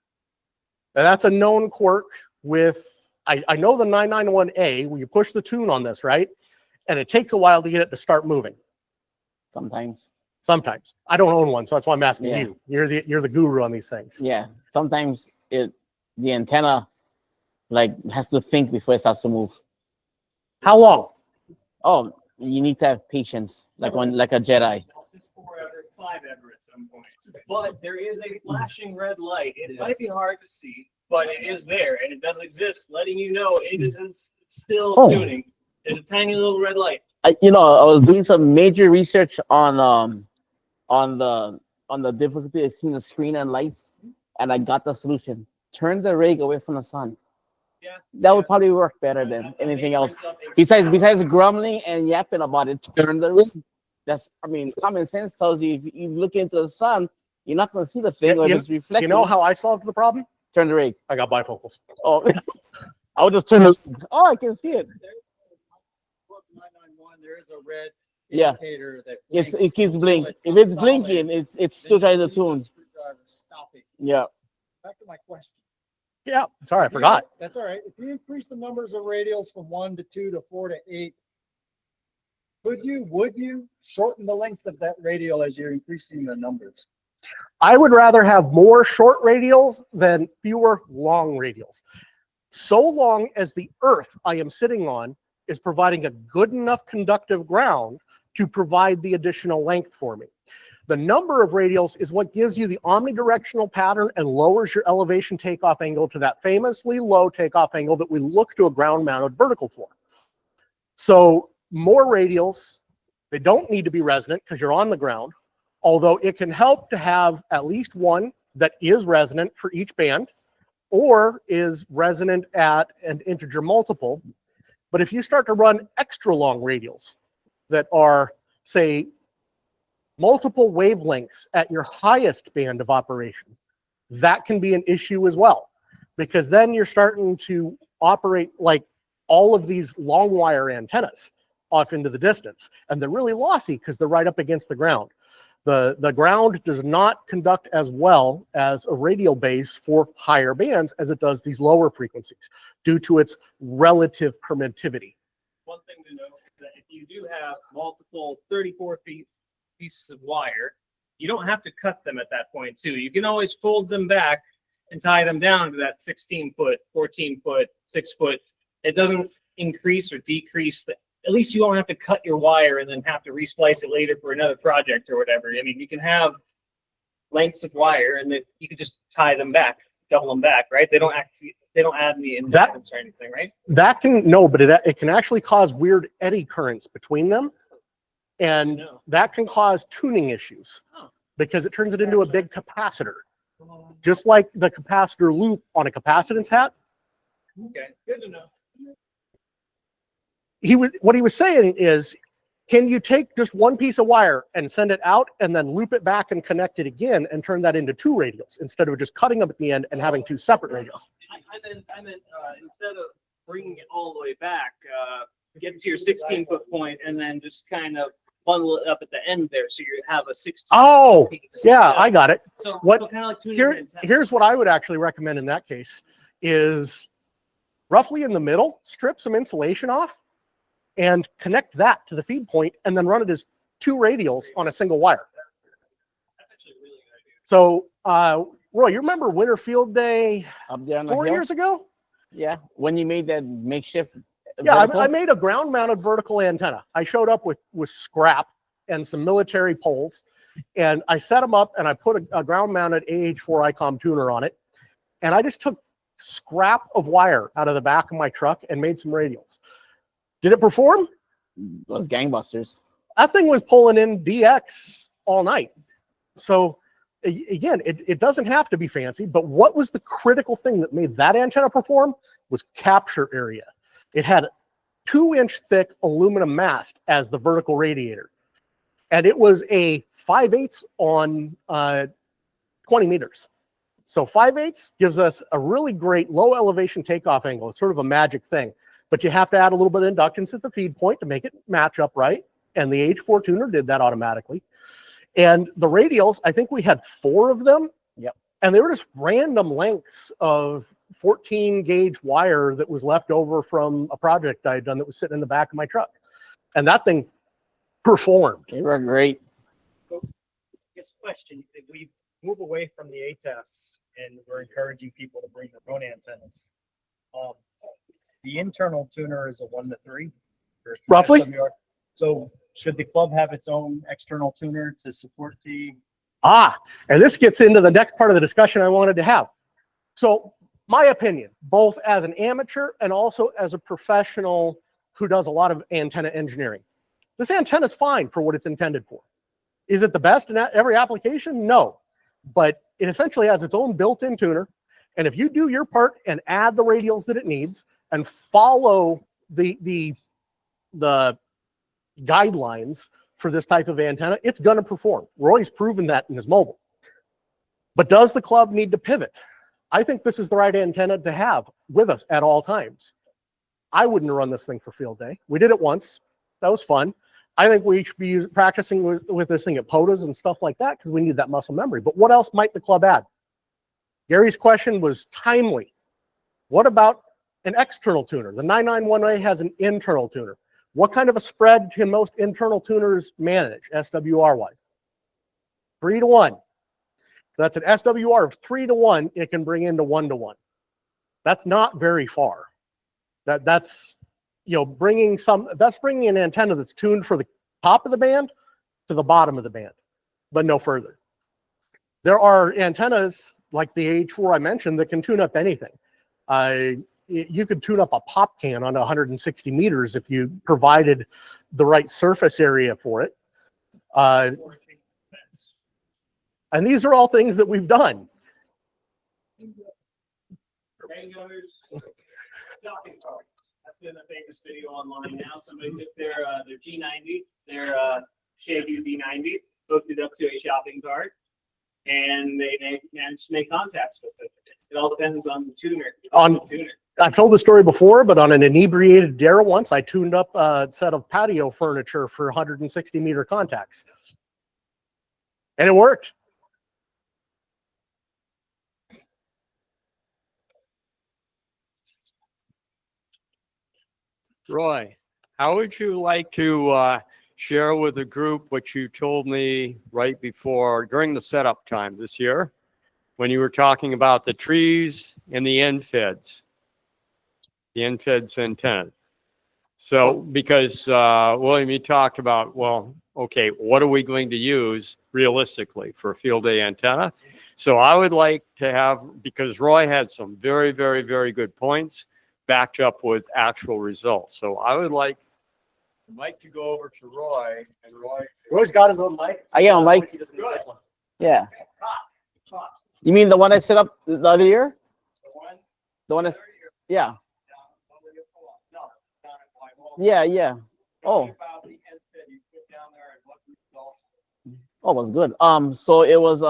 And that's a known quirk with, I know the 991A, where you push the tune on this, right? And it takes a while to get it to start moving. Sometimes. Sometimes. I don't own one, so that's why I'm asking Yeah. you. You're the guru on these things. Yeah. Sometimes the antenna like has to think before it starts to move. How long? Oh, you need to have patience, like a Jedi. But there is a flashing red light. It might be hard to see, but it is there and it does exist, letting you know it isn't still tuning. There's a tiny little red light. I was doing some major research on the difficulty of seeing the screen and lights, and I got the solution. Turn the rig away from the sun. Yeah. That would probably work better than anything else. Besides grumbling and yapping about it, turn the rig. Common sense tells you if you look into the sun, you're not going to see the thing or it's reflecting. You know how I solved the problem? Turn the rig. I got bifocals. Oh, I would just turn the. Oh, I can see it. There is a red Yeah. indicator that It keeps blinking. If it's blinking, it's still trying to tune. Yeah. Back to my question. Yeah. Sorry, I forgot. That's all right. If you increase the numbers of radials from 1 to 2 to 4 to 8, would you shorten the length of that radial as you're increasing the numbers? I would rather have more short radials than fewer long radials. So long as the earth I am sitting on is providing a good enough conductive ground to provide the additional length for me. The number of radials is what gives you the omnidirectional pattern and lowers your elevation takeoff angle to that famously low takeoff angle that we look to a ground-mounted vertical for. So more radials, they don't need to be resonant because you're on the ground, although it can help to have at least one that is resonant for each band or is resonant at an integer multiple. But if you start to run extra long radials that are, say, multiple wavelengths at your highest band of operation, that can be an issue as well, because then you're starting to operate like all of these long wire antennas off into the distance, and they're really lossy because they're right up against the ground. The ground does not conduct as well as a radial base for higher bands as it does these lower frequencies due to its relative permittivity. One thing to note is that if you do have multiple 34 feet pieces of wire, you don't have to cut them at that point too. You can always fold them back and tie them down to that 16 foot, 14 foot, 6 foot. It doesn't increase or decrease at least you don't have to cut your wire and then have to resplice it later for another project or whatever. I mean, you can have lengths of wire and then you can just tie them back, double them back, right? They don't add any inductance or anything, right? That can, no, but it can actually cause weird eddy currents between them. And that can cause tuning issues because it turns it into a big capacitor, just like the capacitor loop on a capacitance hat. Okay, good to know. What he was saying is, can you take just one piece of wire and send it out and then loop it back and connect it again and turn that into 2 radials instead of just cutting them at the end and having 2 separate radials? I meant instead of bringing it all the way back, get to your 16-foot point and then just kind of bundle it up at the end there so you have a 16. Oh, yeah, I got it. So kind of like tuning Here's what I would actually recommend in that case is roughly in the middle, strip some insulation off and connect that to the feed point and then run it as 2 radials on a single wire. So, Roy, you remember Winter Field Day up there on the 4 hill? years ago? Yeah, when you made that makeshift. Yeah, I made a ground-mounted vertical antenna. I showed up with scrap and some military poles, and I set them up and I put a ground-mounted AH4 ICOM tuner on it, and I just took scrap of wire out of the back of my truck and made some radials. Did it perform? It was gangbusters. That thing was pulling in DX all night. So again, it doesn't have to be fancy, but what was the critical thing that made that antenna perform was capture area. It had 2-inch thick aluminum mast as the vertical radiator. And it was a 5/8 on 20 meters. So 5/8 gives us a really great low elevation takeoff angle. It's sort of a magic thing, but you have to add a little bit of inductance at the feed point to make it match up right. And the H4 tuner did that automatically. And the radials, I think we had 4 of them. Yep. And they were just random lengths of 14 gauge wire that was left over from a project I had done that was sitting in the back of my truck. And that thing performed. They were great. This question, if we move away from the ATAS and we're encouraging people to bring their own antennas, the internal tuner is a 1 to 3. Roughly. SWR. So should the club have its own external tuner to support the? And this gets into the next part of the discussion I wanted to have. So my opinion, both as an amateur and also as a professional who does a lot of antenna engineering, this antenna is fine for what it's intended for. Is it the best in every application? No, but it essentially has its own built-in tuner. And if you do your part and add the radials that it needs and follow the guidelines for this type of antenna, it's going to perform. Roy's proven that in his mobile. But does the club need to pivot? I think this is the right antenna to have with us at all times. I wouldn't run this thing for field day. We did it once. That was fun. I think we should be practicing with this thing at POTAs and stuff like that because we need that muscle memory. But what else might the club add? Gary's question was timely. What about an external tuner? The 991A has an internal tuner. What kind of a spread can most internal tuners manage, SWR-wise? 3 to 1. So that's an SWR of 3 to 1. It can bring into 1 to 1. That's not very far. That's bringing an antenna that's tuned for the top of the band to the bottom of the band, but no further. There are antennas like the H4 I mentioned that can tune up anything. You could tune up a pop can on 160 meters if you provided the right surface area for it. And these are all things that we've done. That's been a famous video online now. Somebody took their G90, their Shabu D90, hooked it up to a shopping cart, and they managed to make contacts with it. It all depends on the tuner. I've told the story before, but on an inebriated dare once, I tuned up a set of patio furniture for 160 meter contacts. And it worked. Roy, how would you like to share with the group what you told me right before, during the setup time this year, when you were talking about the trees and the end feds? The end feds antenna. So, because William, you talked about, well, okay, what are we going to use realistically for a field day antenna? So I would like to have, because Roy had some very, very, very good points backed up with actual results. So I would like the mic to go over to Roy, and Roy's got his own mic. I got a mic. Yeah. You mean the one I set up the other year? The one that's, yeah. Yeah. Oh, it was good. So it was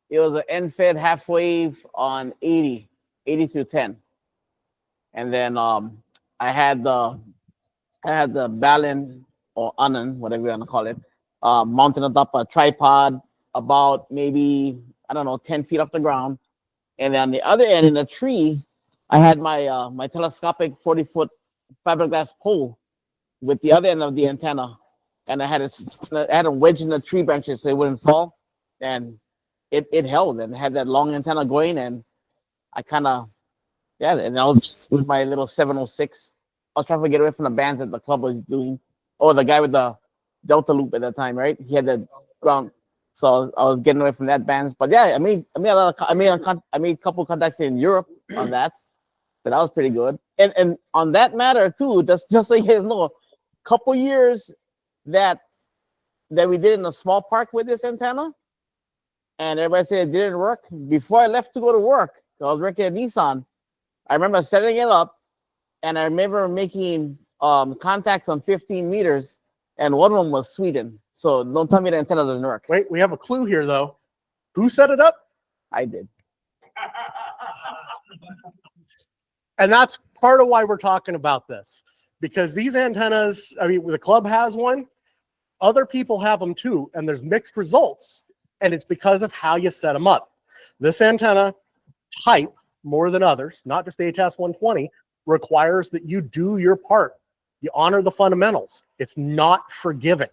an end fed half wave on 80 through 10. And then I had the balun or anon, whatever you want to call it, mounted on top of a tripod about maybe, I don't know, 10 feet off the ground. And then on the other end in the tree, I had my my telescopic 40-foot fiberglass pole with the other end of the antenna. And I had a wedge in the tree branches so it wouldn't fall. And it held and had that long antenna going. And I kind of, and I was with my little 706. I was trying to get away from the bands that the club was doing. Oh, the guy with the Delta loop at that time, right? He had the ground. So I was getting away from that bands. But yeah, I made a couple contacts in Europe on that. So that was pretty good. And on that matter too, just so you guys know, couple years that we did in a small park with this antenna, and everybody said it didn't work. Before I left to go to work, I was working at Nissan. I remember setting it up, and I remember making contacts on 15 meters, and one of them was Sweden. So don't tell me the antenna doesn't work. Wait, we have a clue here though. Who set it up? I did. And that's part of why we're talking about this, because these antennas, I mean, the club has one, other people have them too, and there's mixed results, and it's because of how you set them up. This antenna type, more than others, not just the ATAS 120, requires that you do your part. You honor the fundamentals. It's not forgiving.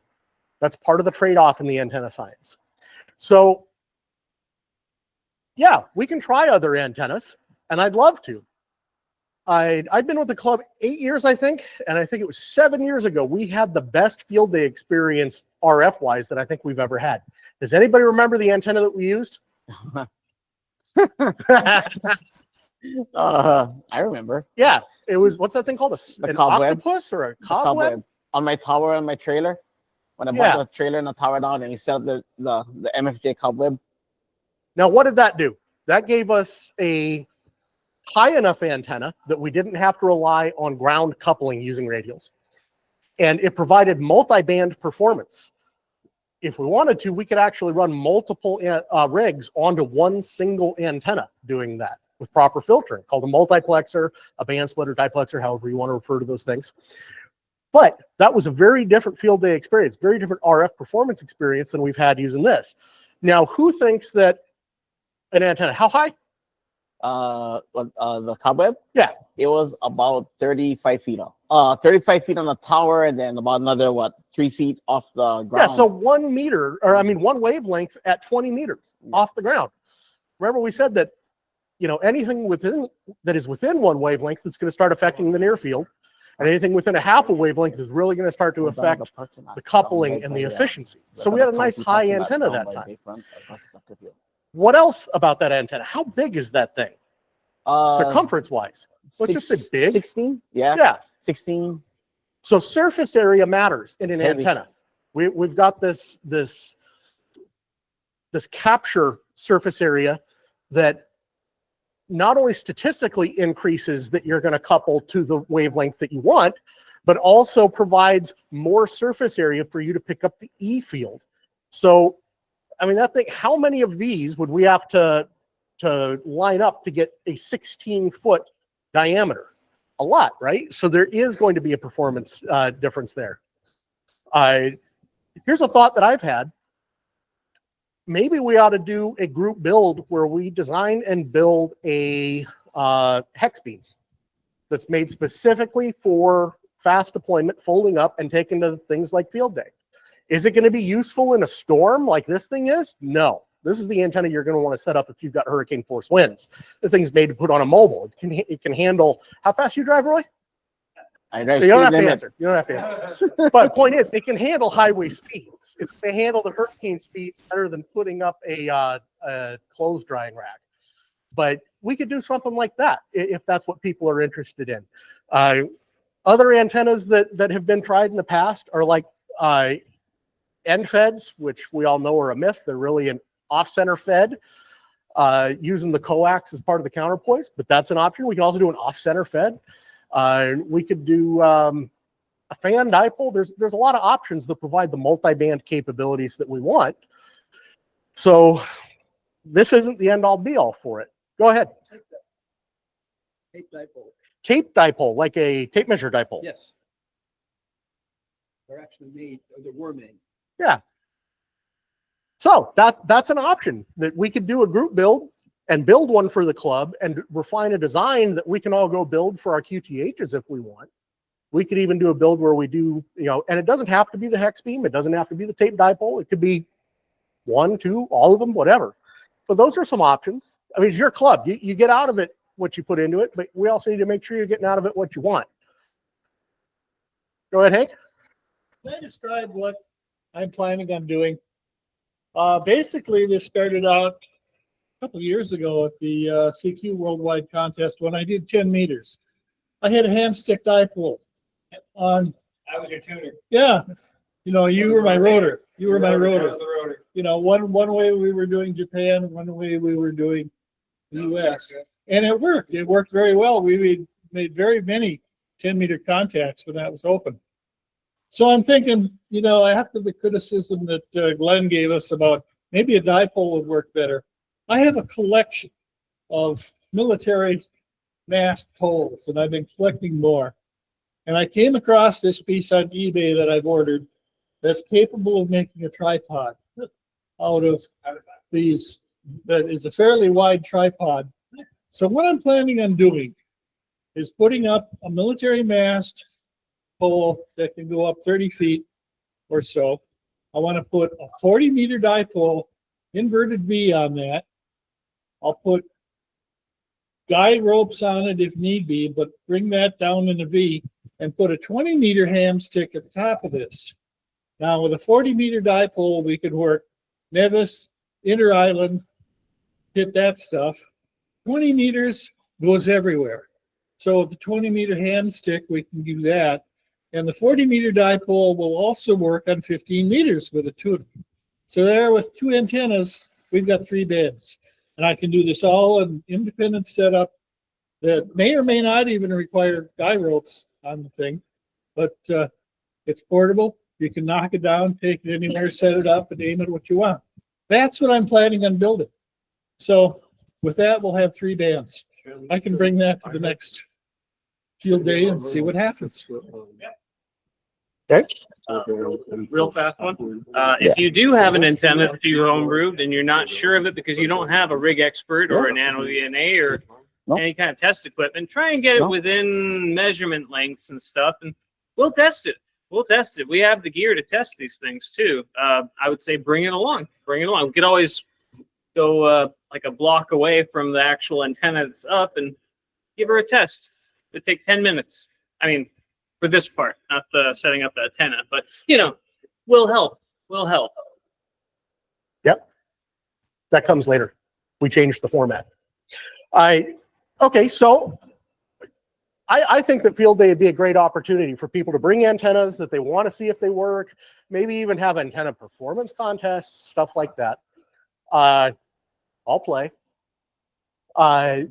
That's part of the trade-off in the antenna science. So, yeah, we can try other antennas, and I'd love to. I've been with the club 8 years, I think, and I think it was 7 years ago, we had the best field day experience RF-wise that I think we've ever had. Does anybody remember the antenna that we used? I remember. Yeah, it was, what's that thing called? An cobweb. octopus or a cobweb? On my tower on my trailer. When I bought the trailer and the tower down, and he set up the MFJ cobweb. Now, what did that do? That gave us a high enough antenna that we didn't have to rely on ground coupling using radials. And it provided multi-band performance. If we wanted to, we could actually run multiple rigs onto one single antenna doing that with proper filtering, called a multiplexer, a band splitter, diplexer, however you want to refer to those things. But that was a very different field day experience, very different RF performance experience than we've had using this. Now, who thinks that an antenna, how high? The cobweb? Yeah. It was about 35 feet off. 35 feet on the tower, and then about another, 3 feet off the ground. Yeah, so 1 meter, or I mean, one wavelength at 20 meters off the ground. Remember, we said that, you know, anything that is within one wavelength is going to start affecting the near field, and anything within a half a wavelength is really going to start to affect the coupling and the efficiency. So we had a nice high antenna that time. What else about that antenna? How big is that thing? Circumference-wise? Let's just say big. 16? Yeah. Yeah. 16. So surface area matters in an antenna. We've got this capture surface area that not only statistically increases that you're going to couple to the wavelength that you want, but also provides more surface area for you to pick up the E field. So, I mean, that thing, how many of these would we have to line up to get a 16-foot diameter? A lot, right? So there is going to be a performance difference there. Here's a thought that I've had. Maybe we ought to do a group build where we design and build a hex beam that's made specifically for fast deployment, folding up, and taken to things like field day. Is it going to be useful in a storm like this thing is? No. This is the antenna you're going to want to set up if you've got hurricane force winds. This thing's made to put on a mobile. It can handle, how fast you drive, Roy? I drive you don't have speed to limit. answer. You don't have to answer. But the point is, it can handle highway speeds. It's going to handle the hurricane speeds better than putting up a clothes drying rack. But we could do something like that if that's what people are interested in. Other antennas that have been tried in the past are like end feds, which we all know are a myth. They're really an off-center fed using the coax as part of the counterpoise, but that's an option. We can also do an off-center fed. We could do a fan dipole. There's a lot of options that provide the multi-band capabilities that we want. So this isn't the end-all be-all for it. Go ahead. Tape dipole. Tape dipole, like a tape measure dipole. Yes. They're actually made, or they were made. Yeah. So that's an option that we could do a group build and build one for the club and refine a design that we can all go build for our QTHs if we want. We could even do a build where we do, you know, and it doesn't have to be the hex beam. It doesn't have to be the tape dipole. It could be 1, 2, all of them, whatever. But those are some options. I mean, it's your club. You get out of it what you put into it, but we also need to make sure you're getting out of it what you want. Go ahead, Hank. Can I describe what I'm planning on doing? Basically, this started out couple of years ago at the CQ Worldwide Contest when I did 10 meters. I had a ham stick dipole on. I was your tuner. Yeah, you know, you were my rotor. You were my I rotor. was the rotor. You know, one way we were doing Japan, one way we were doing the US. And it worked. It worked very well. We made very many 10-meter contacts when that was open. So I'm thinking, you know, after the criticism that Glenn gave us about maybe a dipole would work better, I have a collection of military mast poles, and I've been collecting more. And I came across this piece on eBay that I've ordered that's capable of making a tripod out of these, that is a fairly wide tripod. So what I'm planning on doing is putting up a military mast pole that can go up 30 feet or so. I want to put a 40-meter dipole, inverted V on that. I'll put guide ropes on it if need be, but bring that down in a V and put a 20-meter ham stick at the top of this. Now, with a 40-meter dipole, we could work Nevis, Inter-Island, hit that stuff. 20 meters goes everywhere. So with the 20-meter ham stick, we can do that. And the 40-meter dipole will also work on 15 meters with a tuner. So there, with two antennas, we've got 3 bands. And I can do this all in independent setup that may or may not even require guy ropes on the thing. But it's portable. You can knock it down, take it anywhere, set it up, and aim it what you want. That's what I'm planning on building. So with that, we'll have 3 bands. I can bring that to the next field day and see what happens. Okay. Real fast one. If you do have an antenna that you homebrewed and you're not sure of it because you don't have a rig expert or a nano DNA or any kind of test equipment, try and get it within measurement lengths and stuff, and we'll test it. We'll test it. We have the gear to test these things too. I would say bring it along. Bring it along. We could always go like a block away from the actual antenna that's up and give her a test. It'd take 10 minutes. I mean, for this part, not the setting up the antenna, but you know, we'll help. We'll help. Yep. That comes later. We changed the format. Okay, so I think that field day would be a great opportunity for people to bring antennas that they want to see if they work, maybe even have antenna performance contests, stuff like that. I'll play. How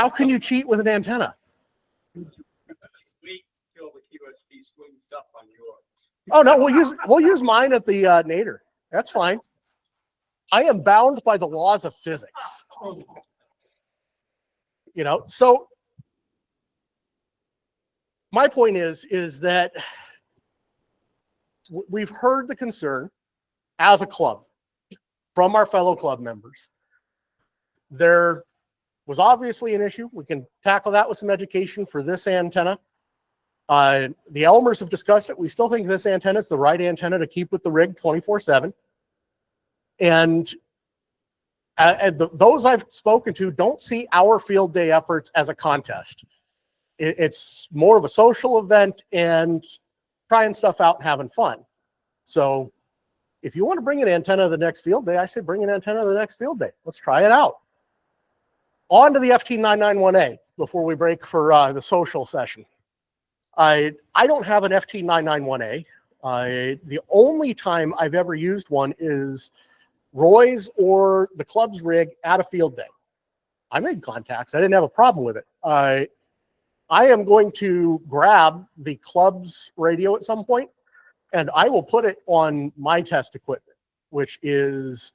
can you cheat with an antenna? Oh no, we'll use mine at the nadir. That's fine. I am bound by the laws of physics. You know, so my point is that we've heard the concern as a club from our fellow club members. There was obviously an issue. We can tackle that with some education for this antenna. The Elmers have discussed it. We still think this antenna is the right antenna to keep with the rig 24/7. And those I've spoken to don't see our field day efforts as a contest. It's more of a social event and trying stuff out and having fun. So if you want to bring an antenna to the next field day, I say bring an antenna to the next field day. Let's try it out. On to the FT991A before we break for the social session. I don't have an FT991A. The only time I've ever used one is Roy's or the club's rig at a field day. I made contacts. I didn't have a problem with it. I am going to grab the club's radio at some point, and I will put it on my test equipment, which is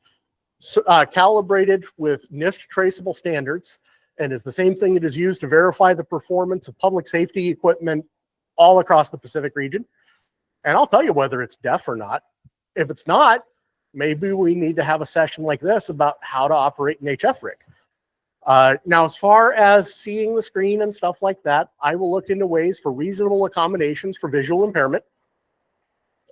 calibrated with NIST traceable standards and is the same thing that is used to verify the performance of public safety equipment all across the Pacific region. And I'll tell you whether it's deaf or not. If it's not, maybe we need to have a session like this about how to operate an HF rig. Now, as far as seeing the screen and stuff like that, I will look into ways for reasonable accommodations for visual impairment,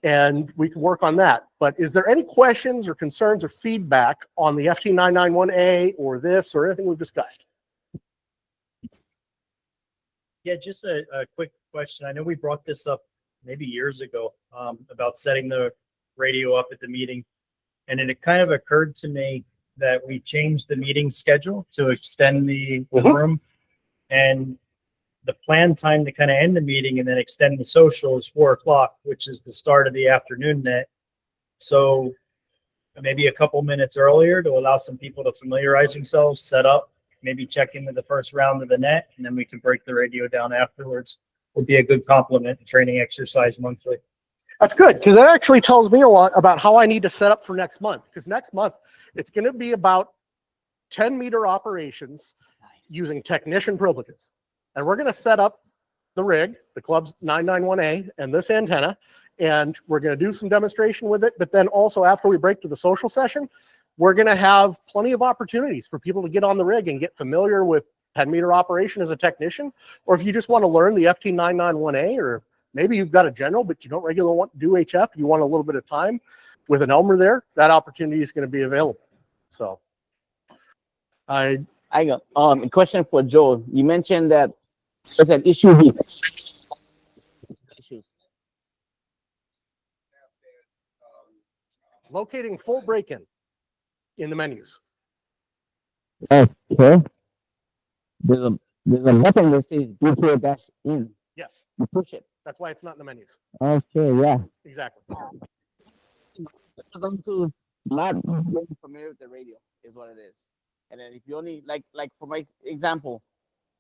and we can work on that. But is there any questions or concerns or feedback on the FT991A or this or anything we've discussed? Yeah, just a quick question. I know we brought this up maybe years ago about setting the radio up at the meeting. And it kind of occurred to me that we changed the meeting schedule to extend the Mhm. room. And the planned time to kind of end the meeting and then extend the social is 4 o'clock, which is the start of the afternoon net. So maybe a couple minutes earlier to allow some people to familiarize themselves, set up, maybe check into the first round of the net, and then we can break the radio down afterwards. Would be a good complement to training exercise monthly. That's good, because that actually tells me a lot about how I need to set up for next month. Because next month, it's going to be about 10-meter operations using technician privileges. And we're going to set up the rig, the club's 991A, and this antenna, and we're going to do some demonstration with it. But then also after we break to the social session, we're going to have plenty of opportunities for people to get on the rig and get familiar with 10-meter operation as a technician. Or if you just want to learn the FT991A, or maybe you've got a general, but you don't regularly want to do HF, you want a little bit of time with an Elmer there, that opportunity is going to be available. So I got a question for Joe. You mentioned that there's an issue with issues. locating full break-in in the menus. Okay. There's a button that says BK-in. Yes, You push it. that's why it's not in the menus. Okay, yeah. Exactly. It's down to not being familiar with the radio is what it is. And then if you only like for my example,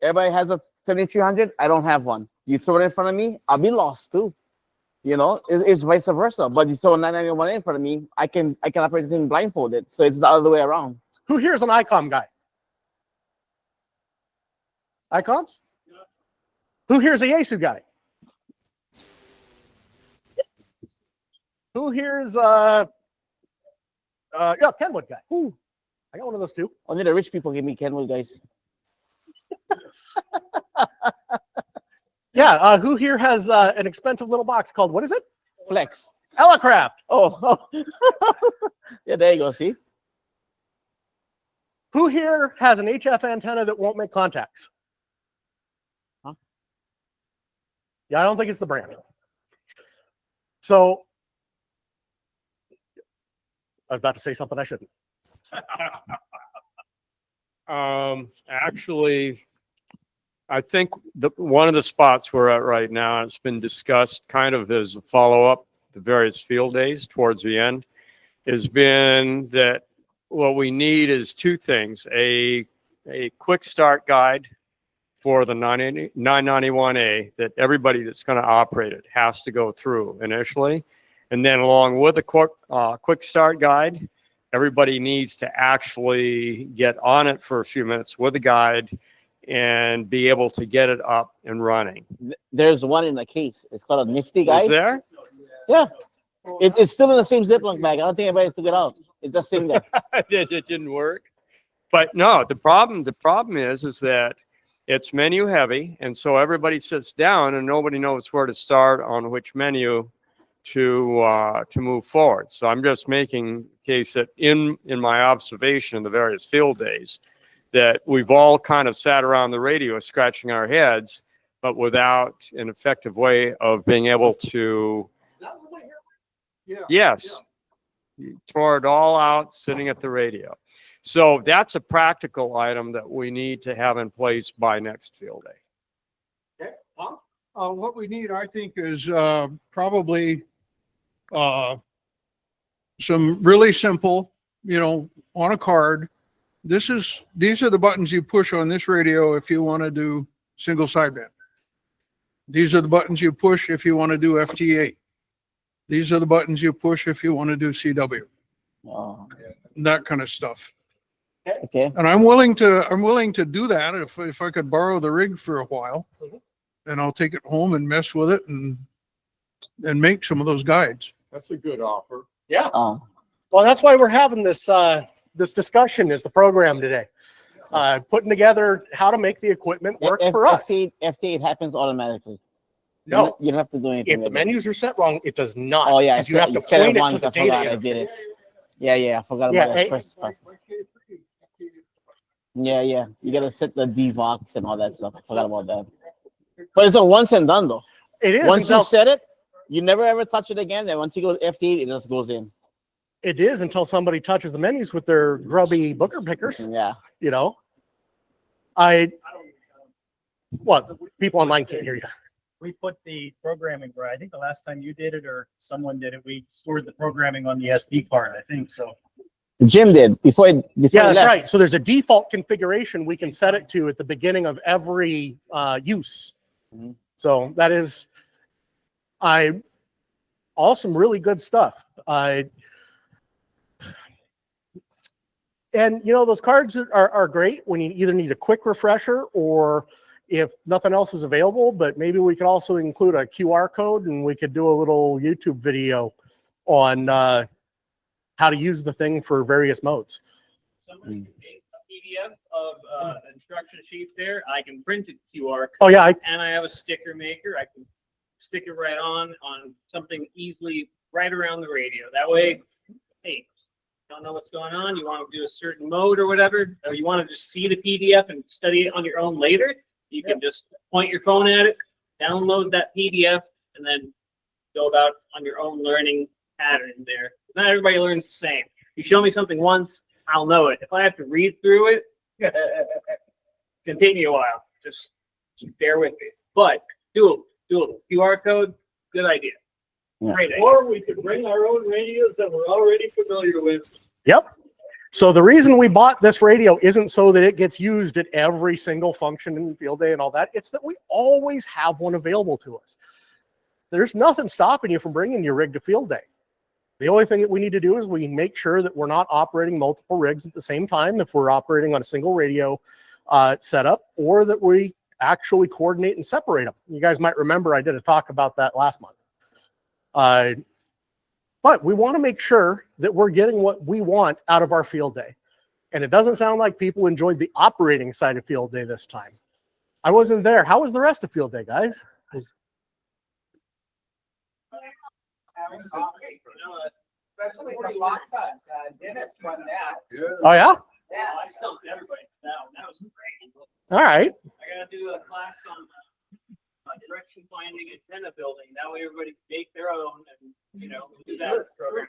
everybody has a 7300. I don't have one. You throw it in front of me, I'll be lost too. You know, it's vice versa. But you throw a 991 in front of me, I can operate the thing blindfolded. So it's the other way around. Who here's an ICOM guy? ICOMs? Yeah. Who here's a Yaesu guy? Who here's yeah, Kenwood guy? Ooh. I got one of those too. Only the rich people give me Kenwood guys. Yeah, who here has an expensive little box called, what is it? Flex. Elecraft. Oh. Yeah, there you go, see? Who here has an HF antenna that won't make contacts? Huh? Yeah, I don't think it's the brand. So, I was about to say something I shouldn't. Actually, I think one of the spots we're at right now, it's been discussed kind of as a follow-up to various field days towards the end, has been that what we need is two things: a quick start guide for the 991A that everybody that's going to operate it has to go through initially, and then along with the quick start guide, everybody needs to actually get on it for a few minutes with the guide and be able to get it up and running. There's one in the case. It's called a Nifty guide. Is there? Yeah. It's still in the same Ziploc bag. I don't think anybody took it out. It's just sitting there. it didn't work. But no, the problem is that it's menu heavy, and so everybody sits down and nobody knows where to start on which menu to move forward. So I'm just making case that in my observation in the various field days, that we've all kind of sat around the radio scratching our heads, but without an effective way of being able to, yes, tore it all out sitting at the radio. So that's a practical item that we need to have in place by next field day. Okay. What we need, I think, is probably some really simple, on a card. These are the buttons you push on this radio if you want to do single sideband. These are the buttons you push if you want to do FT8. These are the buttons you push if you want to do CW. Oh. That kind of stuff. Okay. And I'm willing to do that if I could borrow the rig for a while, and I'll take it home and mess with it and make some of those guides. That's a good offer. Yeah. Well, that's why we're having this this discussion is the program today. Putting together how to make the equipment work for us. FT8 happens automatically. No. You don't have to do anything. If the menus are set wrong, it does not. Oh, yeah. You have to set it point it once. to the I forgot data I did it. interface. Yeah, I forgot about that first part. Yeah. You got to set the DVOX and all that stuff. I forgot about that. But it's a once and done, though. It is. Once you set it, you never ever touch it again. Then once you go FT8, it just goes in. It is until somebody touches the menus with their grubby booker pickers. Yeah. You know, what people online can't hear you. We put the programming where I think the last time you did it or someone did it, we stored the programming on the SD card, I think so. Jim did before Yeah, he that's left. right. So there's a default configuration we can set it to at the beginning of every use. So that is, all some really good stuff. And you know, those cards are great when you either need a quick refresher or if nothing else is available, but maybe we could also include a QR code and we could do a little YouTube video on how to use the thing for various modes. Somebody can make a PDF of the instruction sheet there. I can print it QR code. Oh, yeah, and I have a sticker maker. I can stick it right on something easily right around the radio. That way, hey, don't know what's going on. You want to do a certain mode or whatever, or you want to just see the PDF and study it on your own later. You can just point your phone at it, download that PDF, and then go about on your own learning pattern there. Not everybody learns the same. You show me something once, I'll know it. If I have to read through it, continue a while. Just bear with me. But doable. QR code, good idea. Great idea. Or we could bring our own radios that we're already familiar with. Yep. So the reason we bought this radio isn't so that it gets used at every single function in field day and all that. It's that we always have one available to us. There's nothing stopping you from bringing your rig to field day. The only thing that we need to do is we make sure that we're not operating multiple rigs at the same time if we're operating on a single radio setup, or that we actually coordinate and separate them. You guys might remember I did a talk about that last month. But we want to make sure that we're getting what we want out of our field day. And it doesn't sound like people enjoyed the operating side of field day this time. I wasn't there. How was the rest of field day, guys? Especially the box hunt. Dennis won that. Oh, yeah? Yeah, I stumped everybody. That was great. All right. I gotta do a class on direction finding antenna building. That way everybody can make their own and, you know, do that program.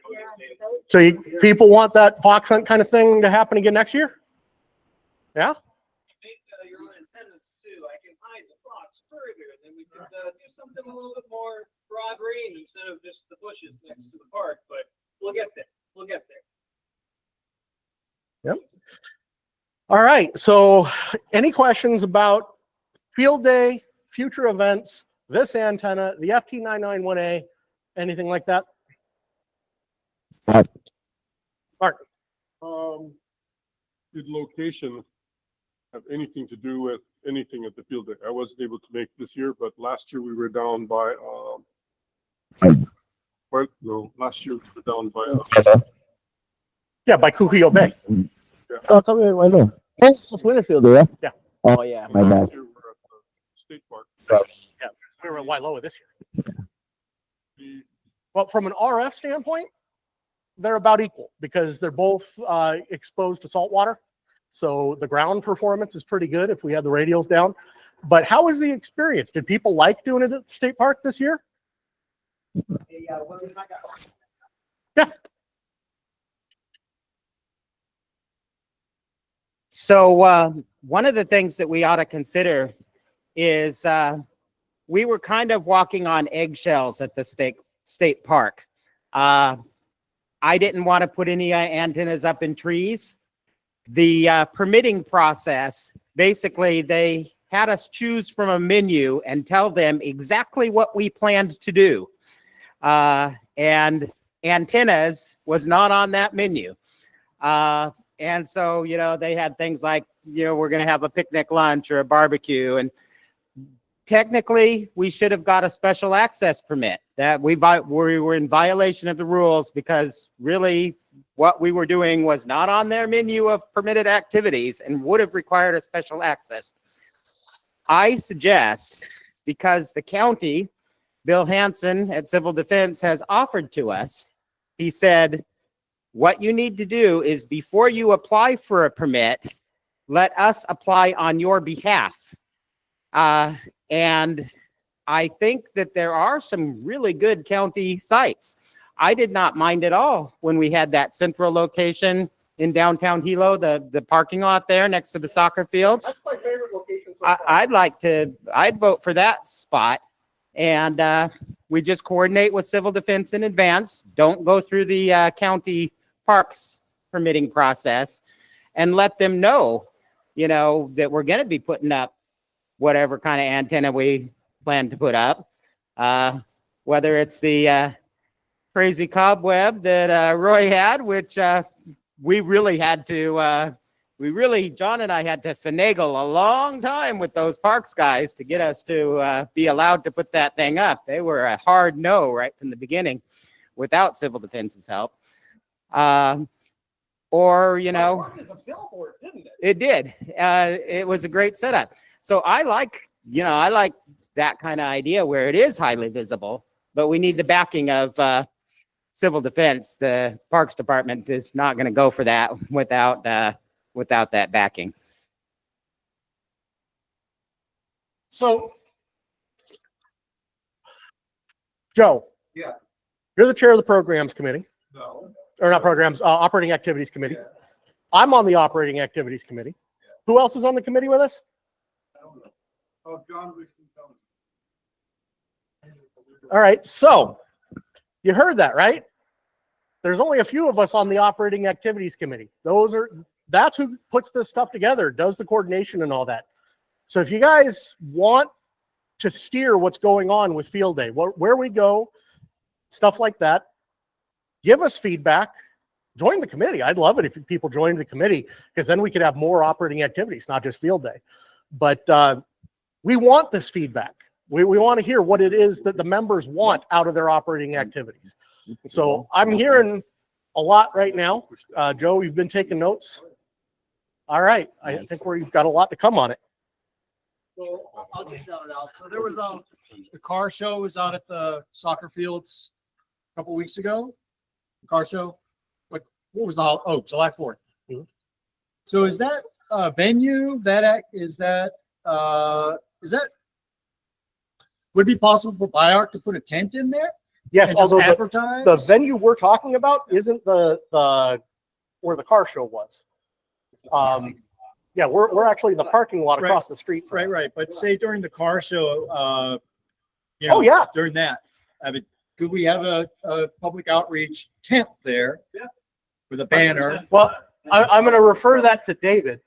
So people want that fox hunt kind of thing to happen again next year? Yeah? Make your own antennas too. I can hide the fox further, and then we can do something a little bit more broad range instead of just the bushes next to the park. But we'll get there. We'll get there. Yep. All right. So any questions about field day, future events, this antenna, the FT991A, anything like that? Mark. Did location have anything to do with anything at the field day? I wasn't able to make this year, but last year we were down by last year we were down by yeah, by Kuhio Bay. Yeah. Oh, come here, why not? It's Winterfield, yeah? Yeah. Oh, yeah, my bad. State park. Yeah, we were at Wailoa this year. Well, from an RF standpoint, they're about equal because they're both exposed to salt water. So the ground performance is pretty good if we had the radials down. But how was the experience? Did people like doing it at the state park this year? Yeah. So one of the things that we ought to consider is we were kind of walking on eggshells at the state park. I didn't want to put any antennas up in trees. The permitting process, basically they had us choose from a menu and tell them exactly what we planned to do. And antennas was not on that menu. And so, you know, they had things like, you know, we're going to have a picnic lunch or a barbecue. And technically, we should have got a special access permit. That we were in violation of the rules because really what we were doing was not on their menu of permitted activities and would have required a special access. I suggest, because the county, Bill Hansen at Civil Defense has offered to us, he said, what you need to do is before you apply for a permit, let us apply on your behalf. And I think that there are some really good county sites. I did not mind at all when we had that central location in downtown Hilo, the parking lot there next to the soccer fields. That's my favorite location. I'd vote for that spot. And we just coordinate with civil defense in advance. Don't go through the county parks permitting process, and let them know, that we're going to be putting up whatever kind of antenna we plan to put up. Whether it's the crazy cobweb that Roy had, which we really had to, John and I had to finagle a long time with those parks guys to get us to be allowed to put that thing up. They were a hard no right from the beginning without civil defense's help. Or, It worked as a billboard, didn't it? it did. It was a great setup. So I like that kind of idea where it is highly visible, but we need the backing of civil defense. The Parks Department is not going to go for that without that backing. So, Joe. Yeah. You're the chair of the programs committee, No. or not programs, operating activities committee. I'm on the operating activities committee. Who else is on the committee with us? Oh, John. All right, so you heard that, right? There's only a few of us on the operating activities committee. That's who puts this stuff together, does the coordination and all that. So if you guys want to steer what's going on with field day, where we go, stuff like that, give us feedback. Join the committee. I'd love it if people joined the committee, because then we could have more operating activities, not just field day. But we want this feedback. We want to hear what it is that the members want out of their operating activities. So I'm hearing a lot right now. Joe, you've been taking notes. All right. I think we've got a lot to come on it. So I'll just shout it out. So there was the car show was out at the soccer fields a couple weeks ago. The car show. What was July 4th. Mm-hmm. So is that venue is that would it be possible for BIARC to put a tent in there? Yes, and just although advertise? the venue we're talking about isn't the where the car show was. Yeah, we're actually in the parking lot across the street. Right. But say during the car show, Oh, yeah. during that, I mean, could we have a public outreach tent there? Yeah. With a banner? Well, I'm going to refer that to David.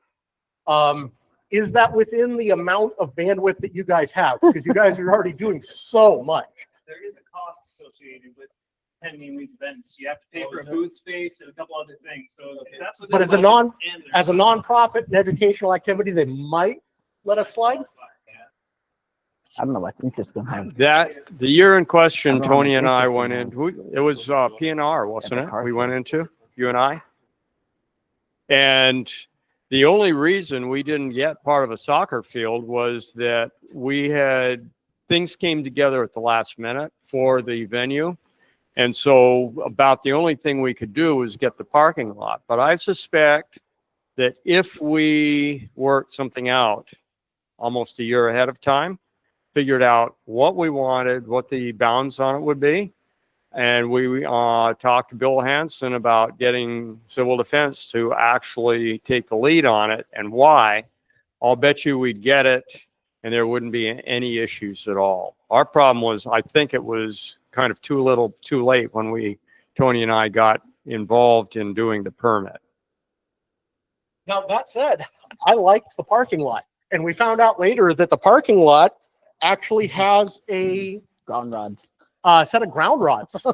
Is that within the amount of bandwidth that you guys have? Because you guys are already doing so much. There is a cost associated with attending these events. You have to pay for a booth space and a couple other things. So that's what. But as a nonprofit and educational activity, they might let us slide. I don't know. I think it's gonna have That the year in question, I don't Tony know. and I went in. It was PNR, wasn't it? We went into, you and I. And the only reason we didn't get part of a soccer field was that things came together at the last minute for the venue. And so about the only thing we could do was get the parking lot. But I suspect that if we worked something out almost a year ahead of time, figured out what we wanted, what the bounds on it would be, and we talked to Bill Hansen about getting civil defense to actually take the lead on it and why, I'll bet you we'd get it and there wouldn't be any issues at all. Our problem was, I think it was kind of too little, too late when Tony and I got involved in doing the permit. Now, that said, I liked the parking lot. And we found out later that the parking lot actually has a ground rods. Set of ground rods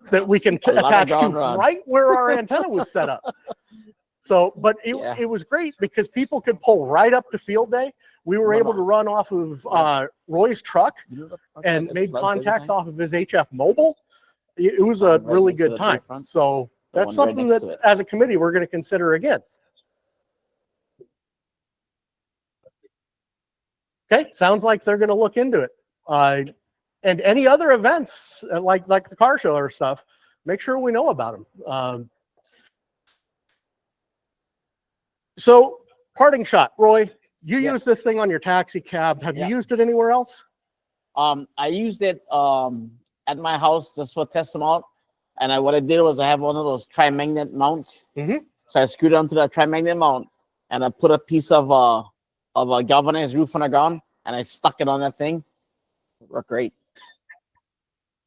that we can attach to right where our antenna was set up. So, but it was great because people could pull right up to field day. We were able to run off of Roy's truck and made contacts off of his HF mobile. It was a really good time. So that's something that as a committee, we're going to consider again. Okay, sounds like they're going to look into it. And any other events like the car show or stuff, make sure we know about them. So parting shot, Roy, you use this thing on your taxi cab. Have you used it anywhere else? I used it at my house just for test them out. And what I did was I have one of those tri-magnet mounts. So I screwed onto the tri-magnet mount, and I put a piece of a galvanized roof on the ground, and I stuck it on that thing. It worked great.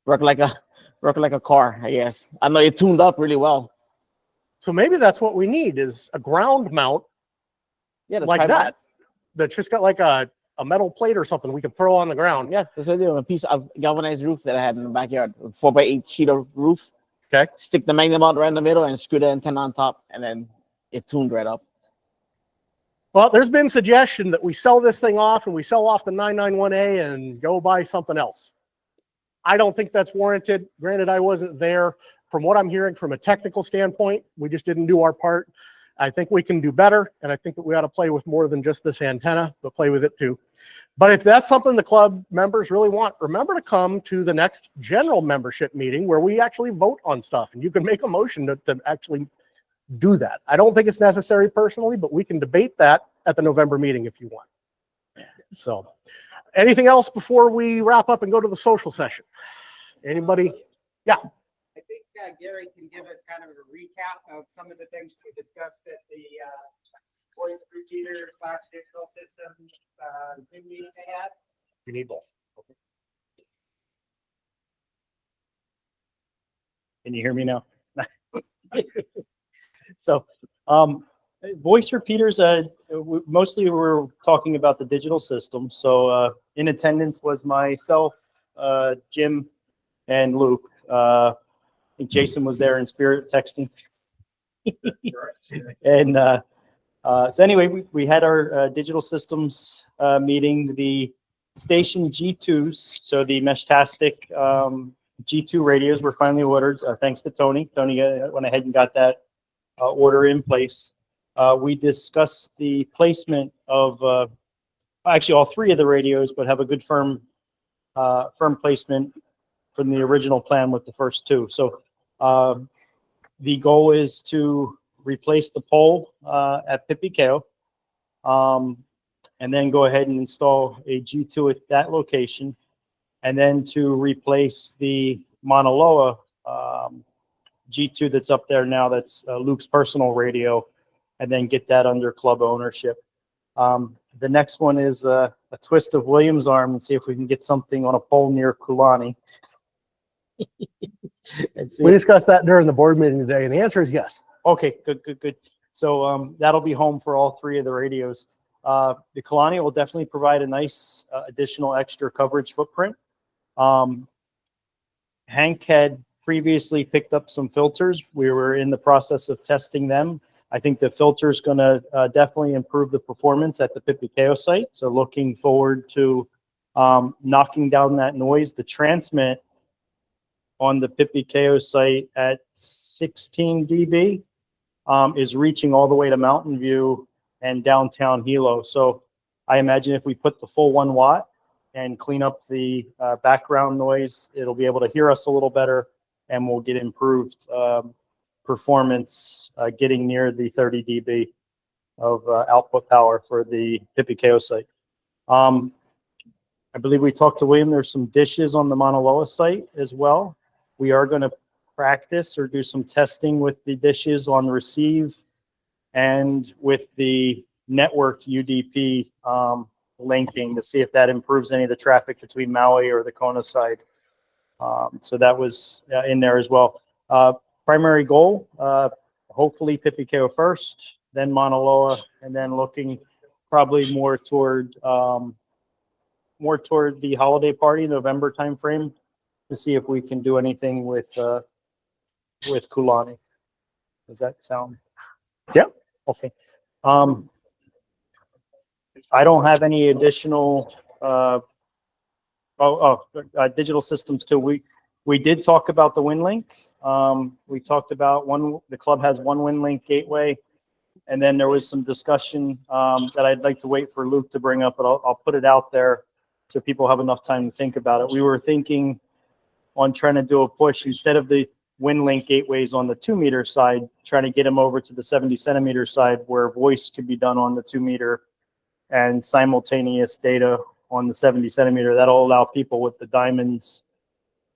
Worked like a car, I guess. I know it tuned up really well. So maybe that's what we need is a ground mount, Yeah, like that. That's just got like a metal plate or something we can throw on the ground. Yeah, that's what I did. A piece of galvanized roof that I had in the backyard, a 4x8 sheet of roof. Okay. Stick the magnet mount right in the middle and screw the antenna on top, and then it tuned right up. Well, there's been suggestion that we sell this thing off and we sell off the 991A and go buy something else. I don't think that's warranted. Granted, I wasn't there. From what I'm hearing from a technical standpoint, we just didn't do our part. I think we can do better, and I think that we ought to play with more than just this antenna, but play with it too. But if that's something the club members really want, remember to come to the next general membership meeting where we actually vote on stuff, and you can make a motion to actually do that. I don't think it's necessary personally, but we can debate that at the November meeting if you want. So, anything else before we wrap up and go to the social session? Anybody? Yeah. I think Gary can give us kind of a recap of some of the things we discussed at the voice repeater / digital system Zoom meeting they had. You need both. Okay. Can you hear me now? So, voice repeaters, mostly we're talking about the digital system. So, in attendance was myself, Jim, and Luke. I think Jason was there in spirit texting. And so anyway, we had our digital systems meeting. The station G2s, so the Meshtastic G2 radios were finally ordered, thanks to Tony. Tony went ahead and got that order in place. We discussed the placement of actually all three of the radios, but have a good firm placement from the original plan with the first two. So the goal is to replace the pole at Pipikeo, and then go ahead and install a G2 at that location, and then to replace the Mauna Loa G2 that's up there now, that's Luke's personal radio, and then get that under club ownership. The next one is a twist of William's arm and see if we can get something on a pole near Kulani. We discussed that during the board meeting today, and the answer is yes. Okay, good. So that'll be home for all three of the radios. The Kalani will definitely provide a nice additional extra coverage footprint. Hank had previously picked up some filters. We were in the process of testing them. I think the filter is going to definitely improve the performance at the Pipikeo site. So looking forward to knocking down that noise. The transmit on the Pipikeo site at 16 dB is reaching all the way to Mountain View and downtown Hilo. So I imagine if we put the full 1 watt and clean up the background noise, it'll be able to hear us a little better, and we'll get improved performance getting near the 30 dB of output power for the Pipikeo site. I believe we talked to William. There's some dishes on the Mauna Loa site as well. We are going to practice or do some testing with the dishes on receive and with the networked UDP linking to see if that improves any of the traffic between Maui or the Kona side. So that was in there as well. Primary goal, hopefully Pipikeo first, then Mauna Loa, and then looking probably more toward the holiday party, November timeframe, to see if we can do anything with Kulani. Does that sound? Yeah. Okay. I don't have any additional digital systems too. We did talk about the WinLink. We talked about the club has one WinLink gateway, and then there was some discussion that I'd like to wait for Luke to bring up, but I'll put it out there so people have enough time to think about it. We were thinking on trying to do a push instead of the WinLink gateways on the 2-meter side, trying to get them over to the 70 centimeter side where voice could be done on the 2-meter and simultaneous data on the 70 centimeter. That'll allow people with the diamonds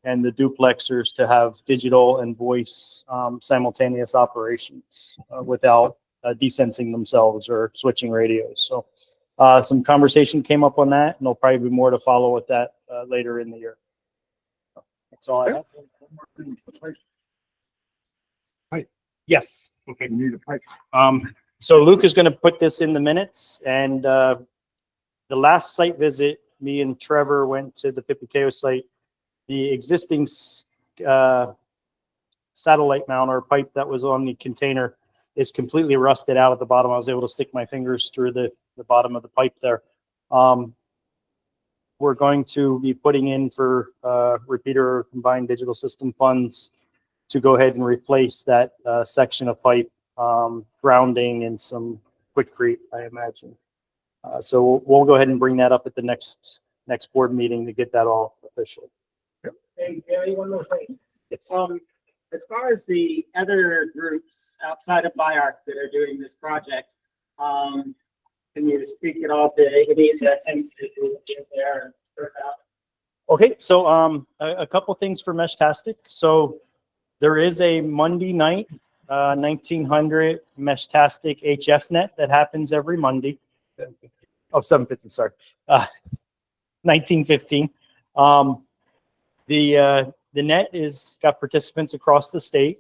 and the duplexers to have digital and voice simultaneous operations without desensing themselves or switching radios. So some conversation came up on that, and there'll probably be more to follow with that later in the year. That's all I have. Yes. Okay. You need a pipe. So Luke is going to put this in the minutes, and the last site visit, me and Trevor went to the Pipikeo site. The existing satellite mount or pipe that was on the container is completely rusted out at the bottom. I was able to stick my fingers through the bottom of the pipe there. We're going to be putting in for repeater or combined digital system funds to go ahead and replace that section of pipe, grounding and some quickcrete, I imagine. So we'll go ahead and bring that up at the next board meeting to get that all official. Hey, Gary, one more thing. Yes. As far as the other groups outside of BIARC that are doing this project, can you speak at all to any that and there and start out? Okay, so a couple things for Meshtastic. So there is a Monday night 1900 Meshtastic HF net that happens every Monday. Oh, 7:15, sorry. 1915. The net is got participants across the state.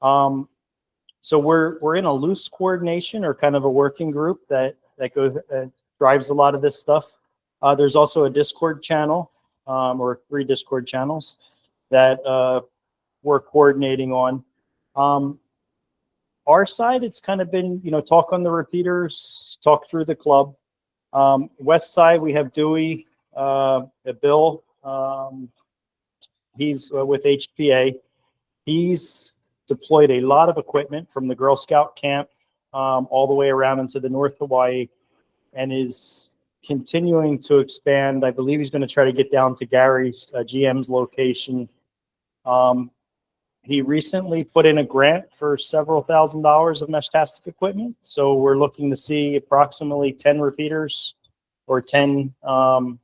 So we're in a loose coordination or kind of a working group that goes drives a lot of this stuff. There's also a Discord channel or 3 Discord channels that we're coordinating on. Our side, it's kind of been, talk on the repeaters, talk through the club. West side, we have Dewey, Bill. He's with HPA. He's deployed a lot of equipment from the Girl Scout camp all the way around into the North Hawaii and is continuing to expand. I believe he's going to try to get down to Gary's GM's location. He recently put in a grant for several $1,000s of Meshtastic equipment. So we're looking to see approximately 10 repeaters or 10 high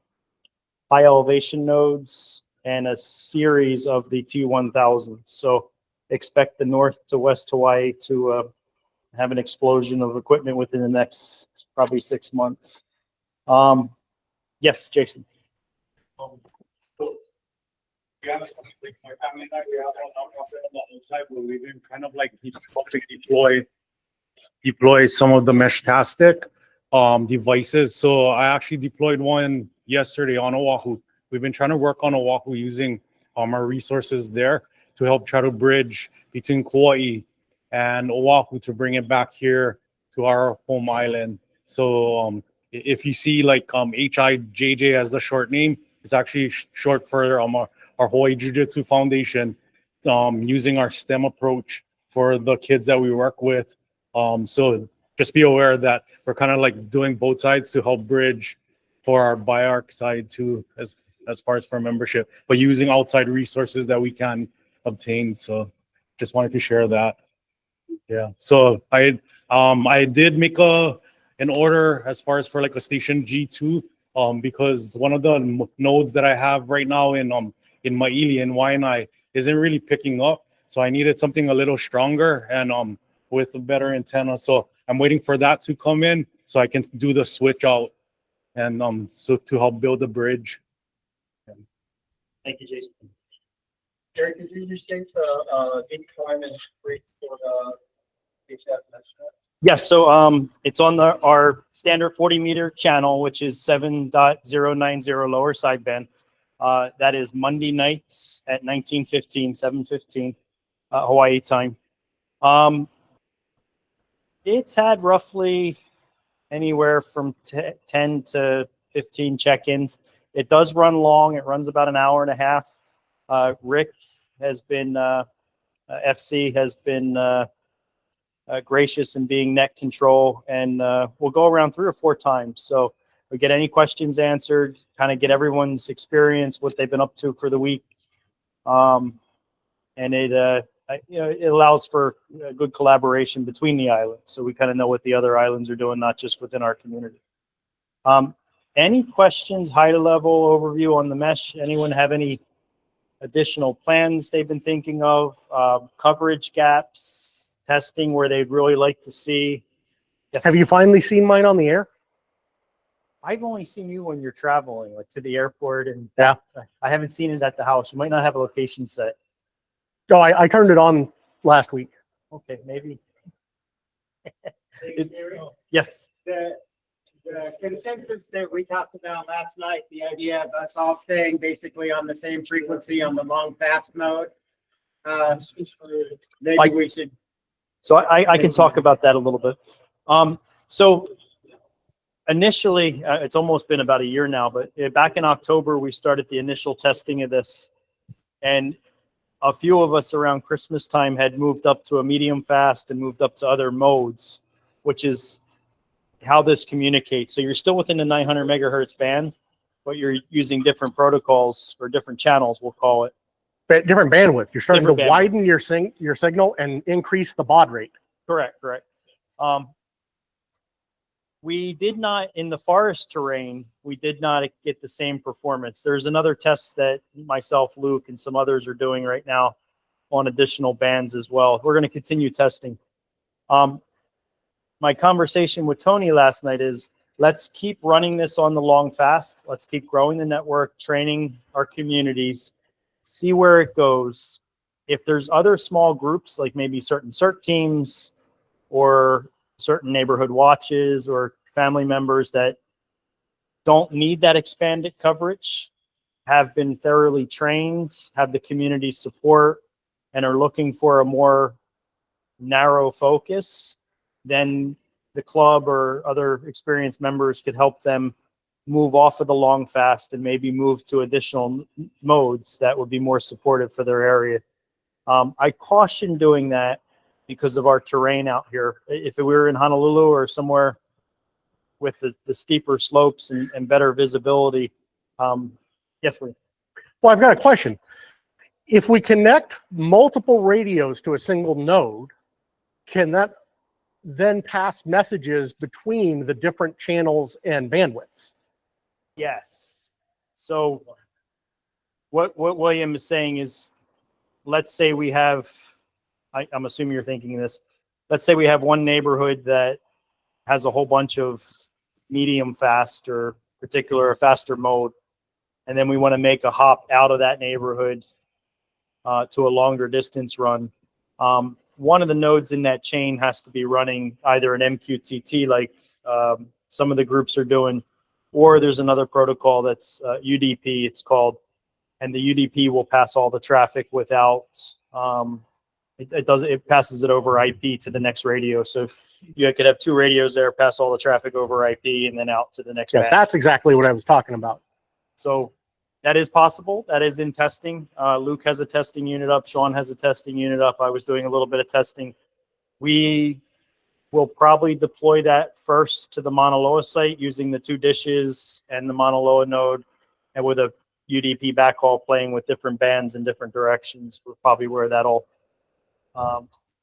elevation nodes and a series of the T1000. So expect the North to West Hawaii to have an explosion of equipment within the next probably 6 months. Yes, Jason. We have like my family and I, we have on the outside where we've been kind of like deploy some of the Meshtastic devices. So I actually deployed one yesterday on Oahu. We've been trying to work on Oahu using our resources there to help try to bridge between Kauai and Oahu to bring it back here to our home island. So if you see like HIJJ as the short name, it's actually short for our Hawaii Jiu-Jitsu Foundation, using our STEM approach for the kids that we work with. So just be aware that we're kind of like doing both sides to help bridge for our BIARC side too, as far as for membership, but using outside resources that we can obtain. So just wanted to share that. Yeah. So I did make an order as far as for like a station G2, because one of the nodes that I have right now in Maili and Waianae isn't really picking up. So I needed something a little stronger and with a better antenna. So I'm waiting for that to come in so I can do the switch out and so to help build the bridge. Thank you, Jason. Gary, could you restate the deployment rate for the HF Meshnet? Yes, so it's on our standard 40-meter channel, which is 7.090 lower sideband. That is Monday nights at 19:15, 7:15 Hawaii time. It's had roughly anywhere from 10 to 15 check-ins. It does run long. It runs about an hour and a half. Rick has been, FC has been gracious in being net control, and we'll go around 3 or 4 times. So we get any questions answered, kind of get everyone's experience, what they've been up to for the week. And it allows for good collaboration between the islands. So we kind of know what the other islands are doing, not just within our community. Any questions, high level overview on the mesh? Anyone have any additional plans they've been thinking of, coverage gaps, testing where they'd really like to see. Yes. Have you finally seen mine on the air? I've only seen you when you're traveling, like to the airport, and Yeah. I haven't seen it at the house. You might not have a location set. No, I turned it on last week. Okay, maybe. Yes. The consensus that we talked about last night, the idea of us all staying basically on the same frequency on the long fast mode. Maybe we should. So I can talk about that a little bit. So initially, it's almost been about a year now, but back in October, we started the initial testing of this. And a few of us around Christmas time had moved up to a medium fast and moved up to other modes, which is how this communicates. So you're still within the 900 megahertz band, but you're using different protocols or different channels, we'll call it. Different bandwidth. You're starting Different to bandwidth. widen your signal and increase the baud rate. Correct. We did not, in the forest terrain, we did not get the same performance. There's another test that myself, Luke, and some others are doing right now on additional bands as well. We're going to continue testing. My conversation with Tony last night is, let's keep running this on the long fast. Let's keep growing the network, training our communities, see where it goes. If there's other small groups, like maybe certain CERT teams or certain neighborhood watches or family members that don't need that expanded coverage, have been thoroughly trained, have the community support, and are looking for a more narrow focus, then the club or other experienced members could help them move off of the long fast and maybe move to additional modes that would be more supportive for their area. I caution doing that because of our terrain out here. If we were in Honolulu or somewhere with the steeper slopes and better visibility. Yes, well, I've got a question. If we connect multiple radios to a single node, can that then pass messages between the different channels and bandwidths? Yes. So what William is saying is, let's say we have, I'm assuming you're thinking this, let's say we have one neighborhood that has a whole bunch of medium fast or particular faster mode, and then we want to make a hop out of that neighborhood to a longer distance run. One of the nodes in that chain has to be running either an MQTT like some of the groups are doing, or there's another protocol that's UDP, it's called, and the UDP will pass all the traffic without, it passes it over IP to the next radio. So you could have two radios there, pass all the traffic over IP and then out to the next. Yeah, that's exactly what I was talking about. So that is possible. That is in testing. Luke has a testing unit up. Sean has a testing unit up. I was doing a little bit of testing. We will probably deploy that first to the Mauna Loa site using the two dishes and the Mauna Loa node, and with a UDP backhaul playing with different bands in different directions. We're probably where that'll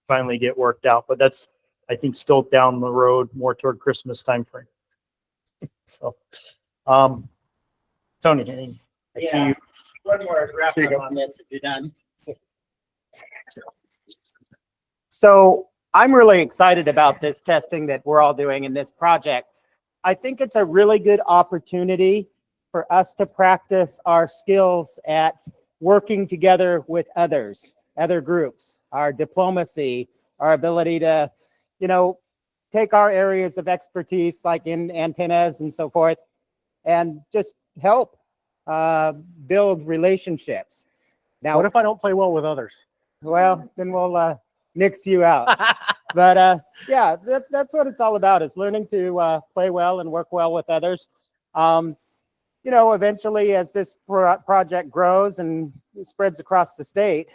finally get worked out. But that's, I think, still down the road, more toward Christmas timeframe. So, Tony, I see you. One more wrap up on this if you're done. So I'm really excited about this testing that we're all doing in this project. I think it's a really good opportunity for us to practice our skills at working together with others, other groups, our diplomacy, our ability to, take our areas of expertise like in antennas and so forth, and just help build relationships. Now, what if I don't play well with others? Well, then we'll nix you out. But yeah, that's what it's all about, is learning to play well and work well with others. Eventually as this project grows and spreads across the state,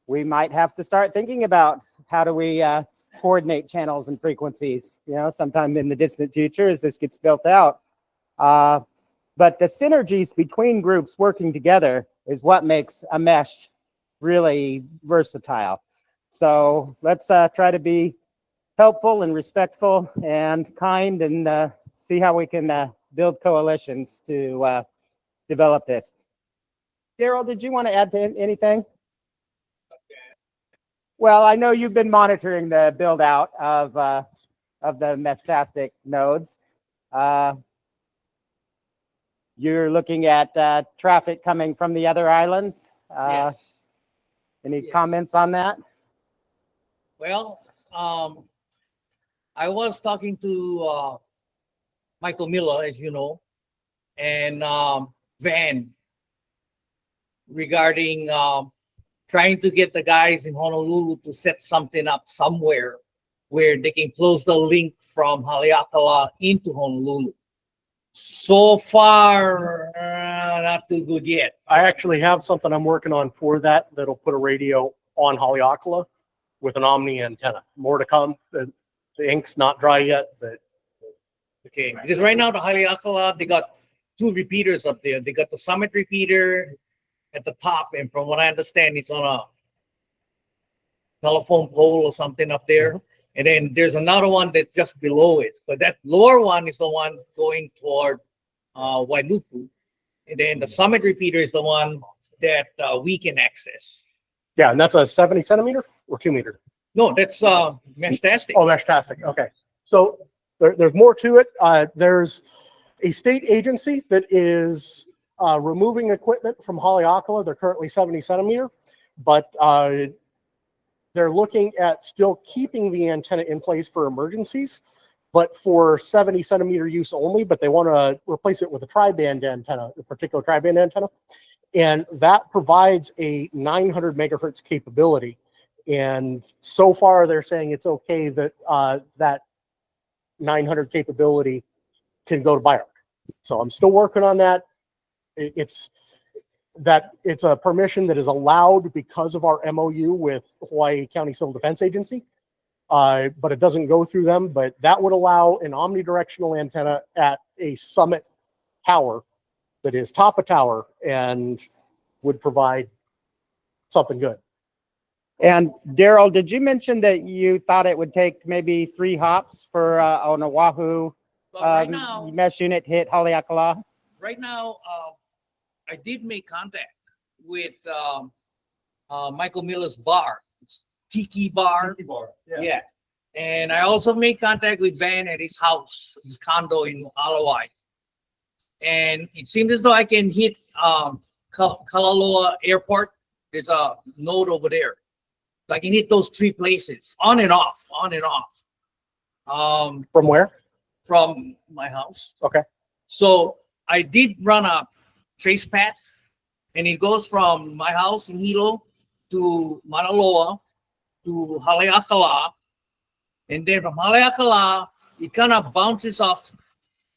we might have to start thinking about how do we coordinate channels and frequencies, sometime in the distant future as this gets built out. But the synergies between groups working together is what makes a mesh really versatile. So let's try to be helpful and respectful and kind, and see how we can build coalitions to develop this. Daryl, did you want to add to anything? Well, I know you've been monitoring the build out of the Meshtastic nodes. You're looking at traffic coming from the other islands. Yes. Any Yes. comments on that? Well, I was talking to Michael Miller, as you know, and Van regarding trying to get the guys in Honolulu to set something up somewhere where they can close the link from Haleakala into Honolulu. So far, not too good yet. I actually have something I'm working on for that that'll put a radio on Haleakala with an Omni antenna. More to come. The ink's not dry yet, but Okay, because right now the Haleakala, they got two repeaters up there. They got the Summit repeater at the top, and from what I understand, it's on a telephone pole or something up there. And then there's another one that's just below it. But that lower one is the one going toward Wailuku. And then the Summit repeater is the one that we can access. yeah, and that's a 70 centimeter or 2 meter. No, that's Meshtastic. Oh, Meshtastic. Okay. So there's more to it. There's a state agency that is removing equipment from Haleakala. They're currently 70 centimeter, but they're looking at still keeping the antenna in place for emergencies, but for 70 centimeter use only, but they want to replace it with a tri-band antenna, a particular tri-band antenna. And that provides a 900 megahertz capability. And so far they're saying it's okay that that 900 capability can go to BIARC. So I'm still working on that. It's a permission that is allowed because of our MOU with Hawaii County Civil Defense Agency, but it doesn't go through them. But that would allow an omnidirectional antenna at a summit tower that is top of tower and would provide something good. And Daryl, did you mention that you thought it would take maybe 3 hops for on Oahu Right now, mesh unit hit Haleakala? right now, I did make contact with Michael Miller's bar. It's Tiki Bar. Tiki Bar, Yeah. And I also made contact with Van at his house, his condo in Alawai. And it seemed as though I can hit Kalaloa Airport. There's a node over there. So I can hit those 3 places on and off, on and off. From where? From my house. Okay. So I did run a trace path, and it goes from my house in Hilo to Mauna Loa to Haleakala, and then from Haleakala it kind of bounces off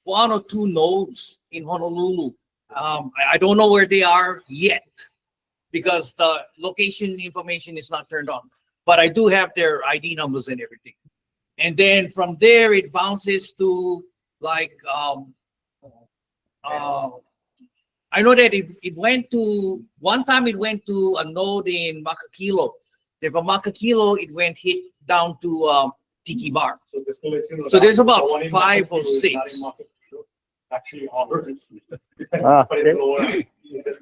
1 or 2 nodes in Honolulu. I don't know where they are yet because the location information is not turned on, but I do have their ID numbers and everything. And then from there it bounces to like I know that it went to, one time it went to a node in Makakilo. Then from Makakilo, it went hit down to Tiki Bar. So there's about 5 or 6. Actually, ours.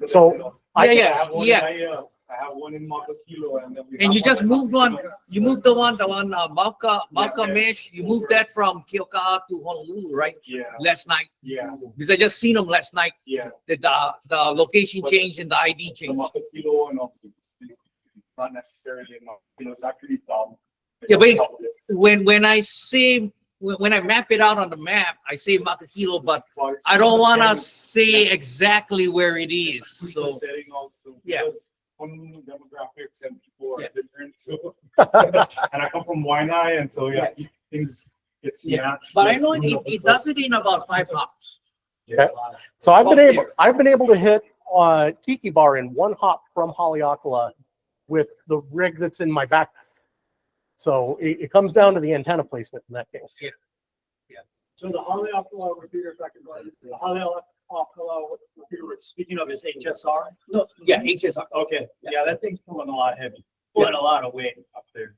So yeah. I have one in Makakilo, and then we And have you just in moved one. Makakilo. You moved the one Mauka Mesh. You moved that from Keokaha to Honolulu, right? Yeah. Last night. Yeah. Because I just seen them last night. Yeah. The location changed and the ID The changed. Makakilo and it's not necessarily Makakilo. It's actually Yeah, but when I say when I map it out on the map, I say Makakilo, but I don't want to say exactly where it is. So setting also. Yeah. Honolulu demographics and people Yeah. are different. So, and I come from Waianae, and so yeah, things it's yeah, but I know it does it in about 5 hops. Okay. So I've been able to hit Tiki Bar in 1 hop from Haleakala with the rig that's in my backpack. So it comes down to the antenna placement in that case. Yeah. So the Haleakala repeater, if I can go ahead, the Haleakala repeater we're speaking of is HSR? No, yeah, HSR. Okay, yeah, that thing's pulling a lot heavy, pulling a lot of weight up there.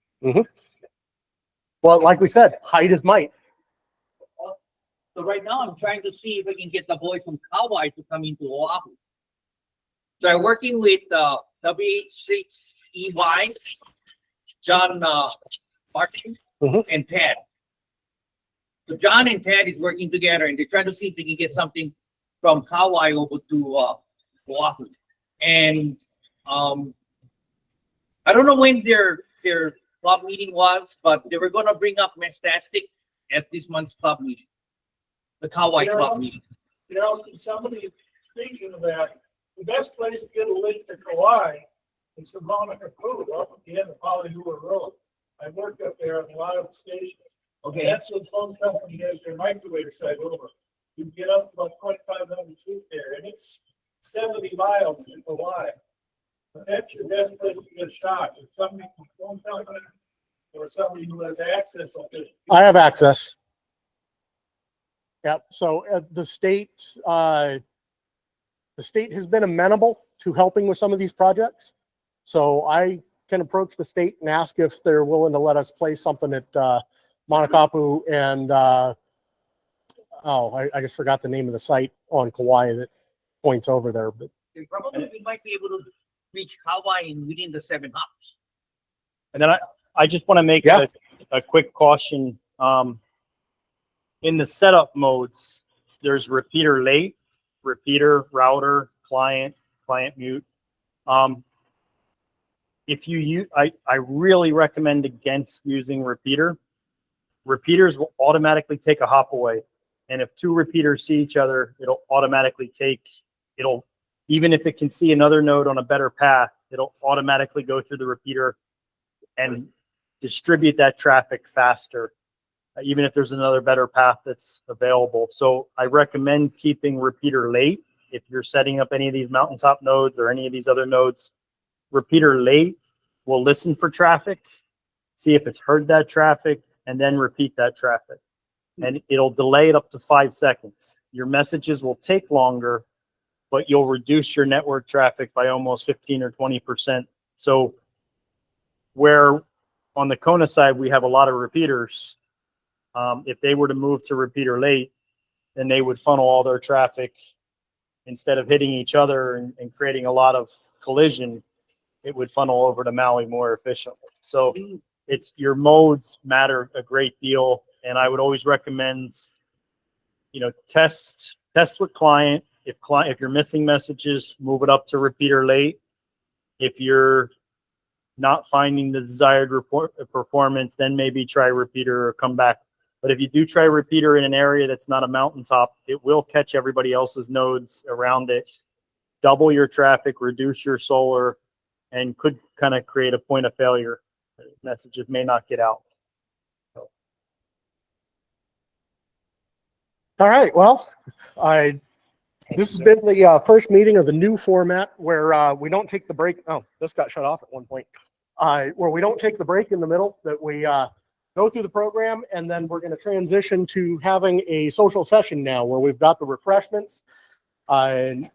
Well, like we said, height is might. So right now I'm trying to see if I can get the boys from Kauai to come into Oahu. So I'm working with WH6EY, John Martin, and Ted. So John and Ted is working together, and they're trying to see if they can get something from Kauai over to Oahu. And I don't know when their club meeting was, but they were going to bring up Mestastic at this month's club meeting, the Kauai club meeting. You know, somebody thinking of that, the best place to get a link to Kauai is the Monica Crew up at the end of Hollywood Road. I worked up there on a lot of stations. Okay. That's what phone company has their microwave site over. You get up to about 2,500 feet there, and it's 70 miles to Kauai. But that's your best place to get a shot. If somebody from phone company or somebody who has access up there. I have access. Yep. So the state has been amenable to helping with some of these projects. So I can approach the state and ask if they're willing to let us place something at Monocapu and I just forgot the name of the site on Kauai that points over there. But Probably we might be able to reach Kauai within the 7 hours. And then I just want to make a quick caution. In the setup modes, there's repeater late, repeater, router, client mute. If you use, I really recommend against using repeater. Repeaters will automatically take a hop away. And if two repeaters see each other, it'll automatically even if it can see another node on a better path, it'll automatically go through the repeater and distribute that traffic faster, even if there's another better path that's available. So I recommend keeping repeater late. If you're setting up any of these mountaintop nodes or any of these other nodes, repeater late will listen for traffic, see if it's heard that traffic, and then repeat that traffic. And it'll delay it up to 5 seconds. Your messages will take longer, but you'll reduce your network traffic by almost 15 or 20%. So where on the Kona side, we have a lot of repeaters, if they were to move to repeater late, then they would funnel all their traffic instead of hitting each other and creating a lot of collision. It would funnel over to Maui more efficiently. So it's your modes matter a great deal. And I would always recommend, test with client. If you're missing messages, move it up to repeater late. If you're not finding the desired performance, then maybe try repeater or come back. But if you do try repeater in an area that's not a mountaintop, it will catch everybody else's nodes around it, double your traffic, reduce your solar, and could kind of create a point of failure. Messages may not get out. all right, well, this has been the first meeting of the new format where we don't take the break. Oh, this got shut off at one point. Where we don't take the break in the middle, that we go through the program, and then we're going to transition to having a social session now where we've got the refreshments. And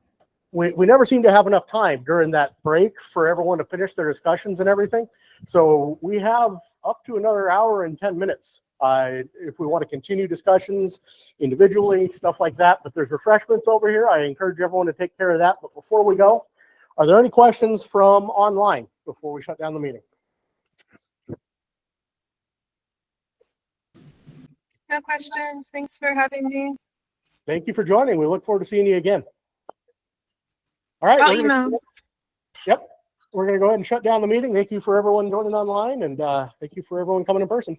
we never seem to have enough time during that break for everyone to finish their discussions and everything. So we have up to another hour and 10 minutes if we want to continue discussions individually, stuff like that. But there's refreshments over here. I encourage everyone to take care of that. But before we go, are there any questions from online before we shut down the meeting? No questions. Thanks for having me. Thank you for joining. We look forward to seeing you again. All right. I'll email. Yep. We're going to go ahead and shut down the meeting. Thank you for everyone joining online, and thank you for everyone coming in person.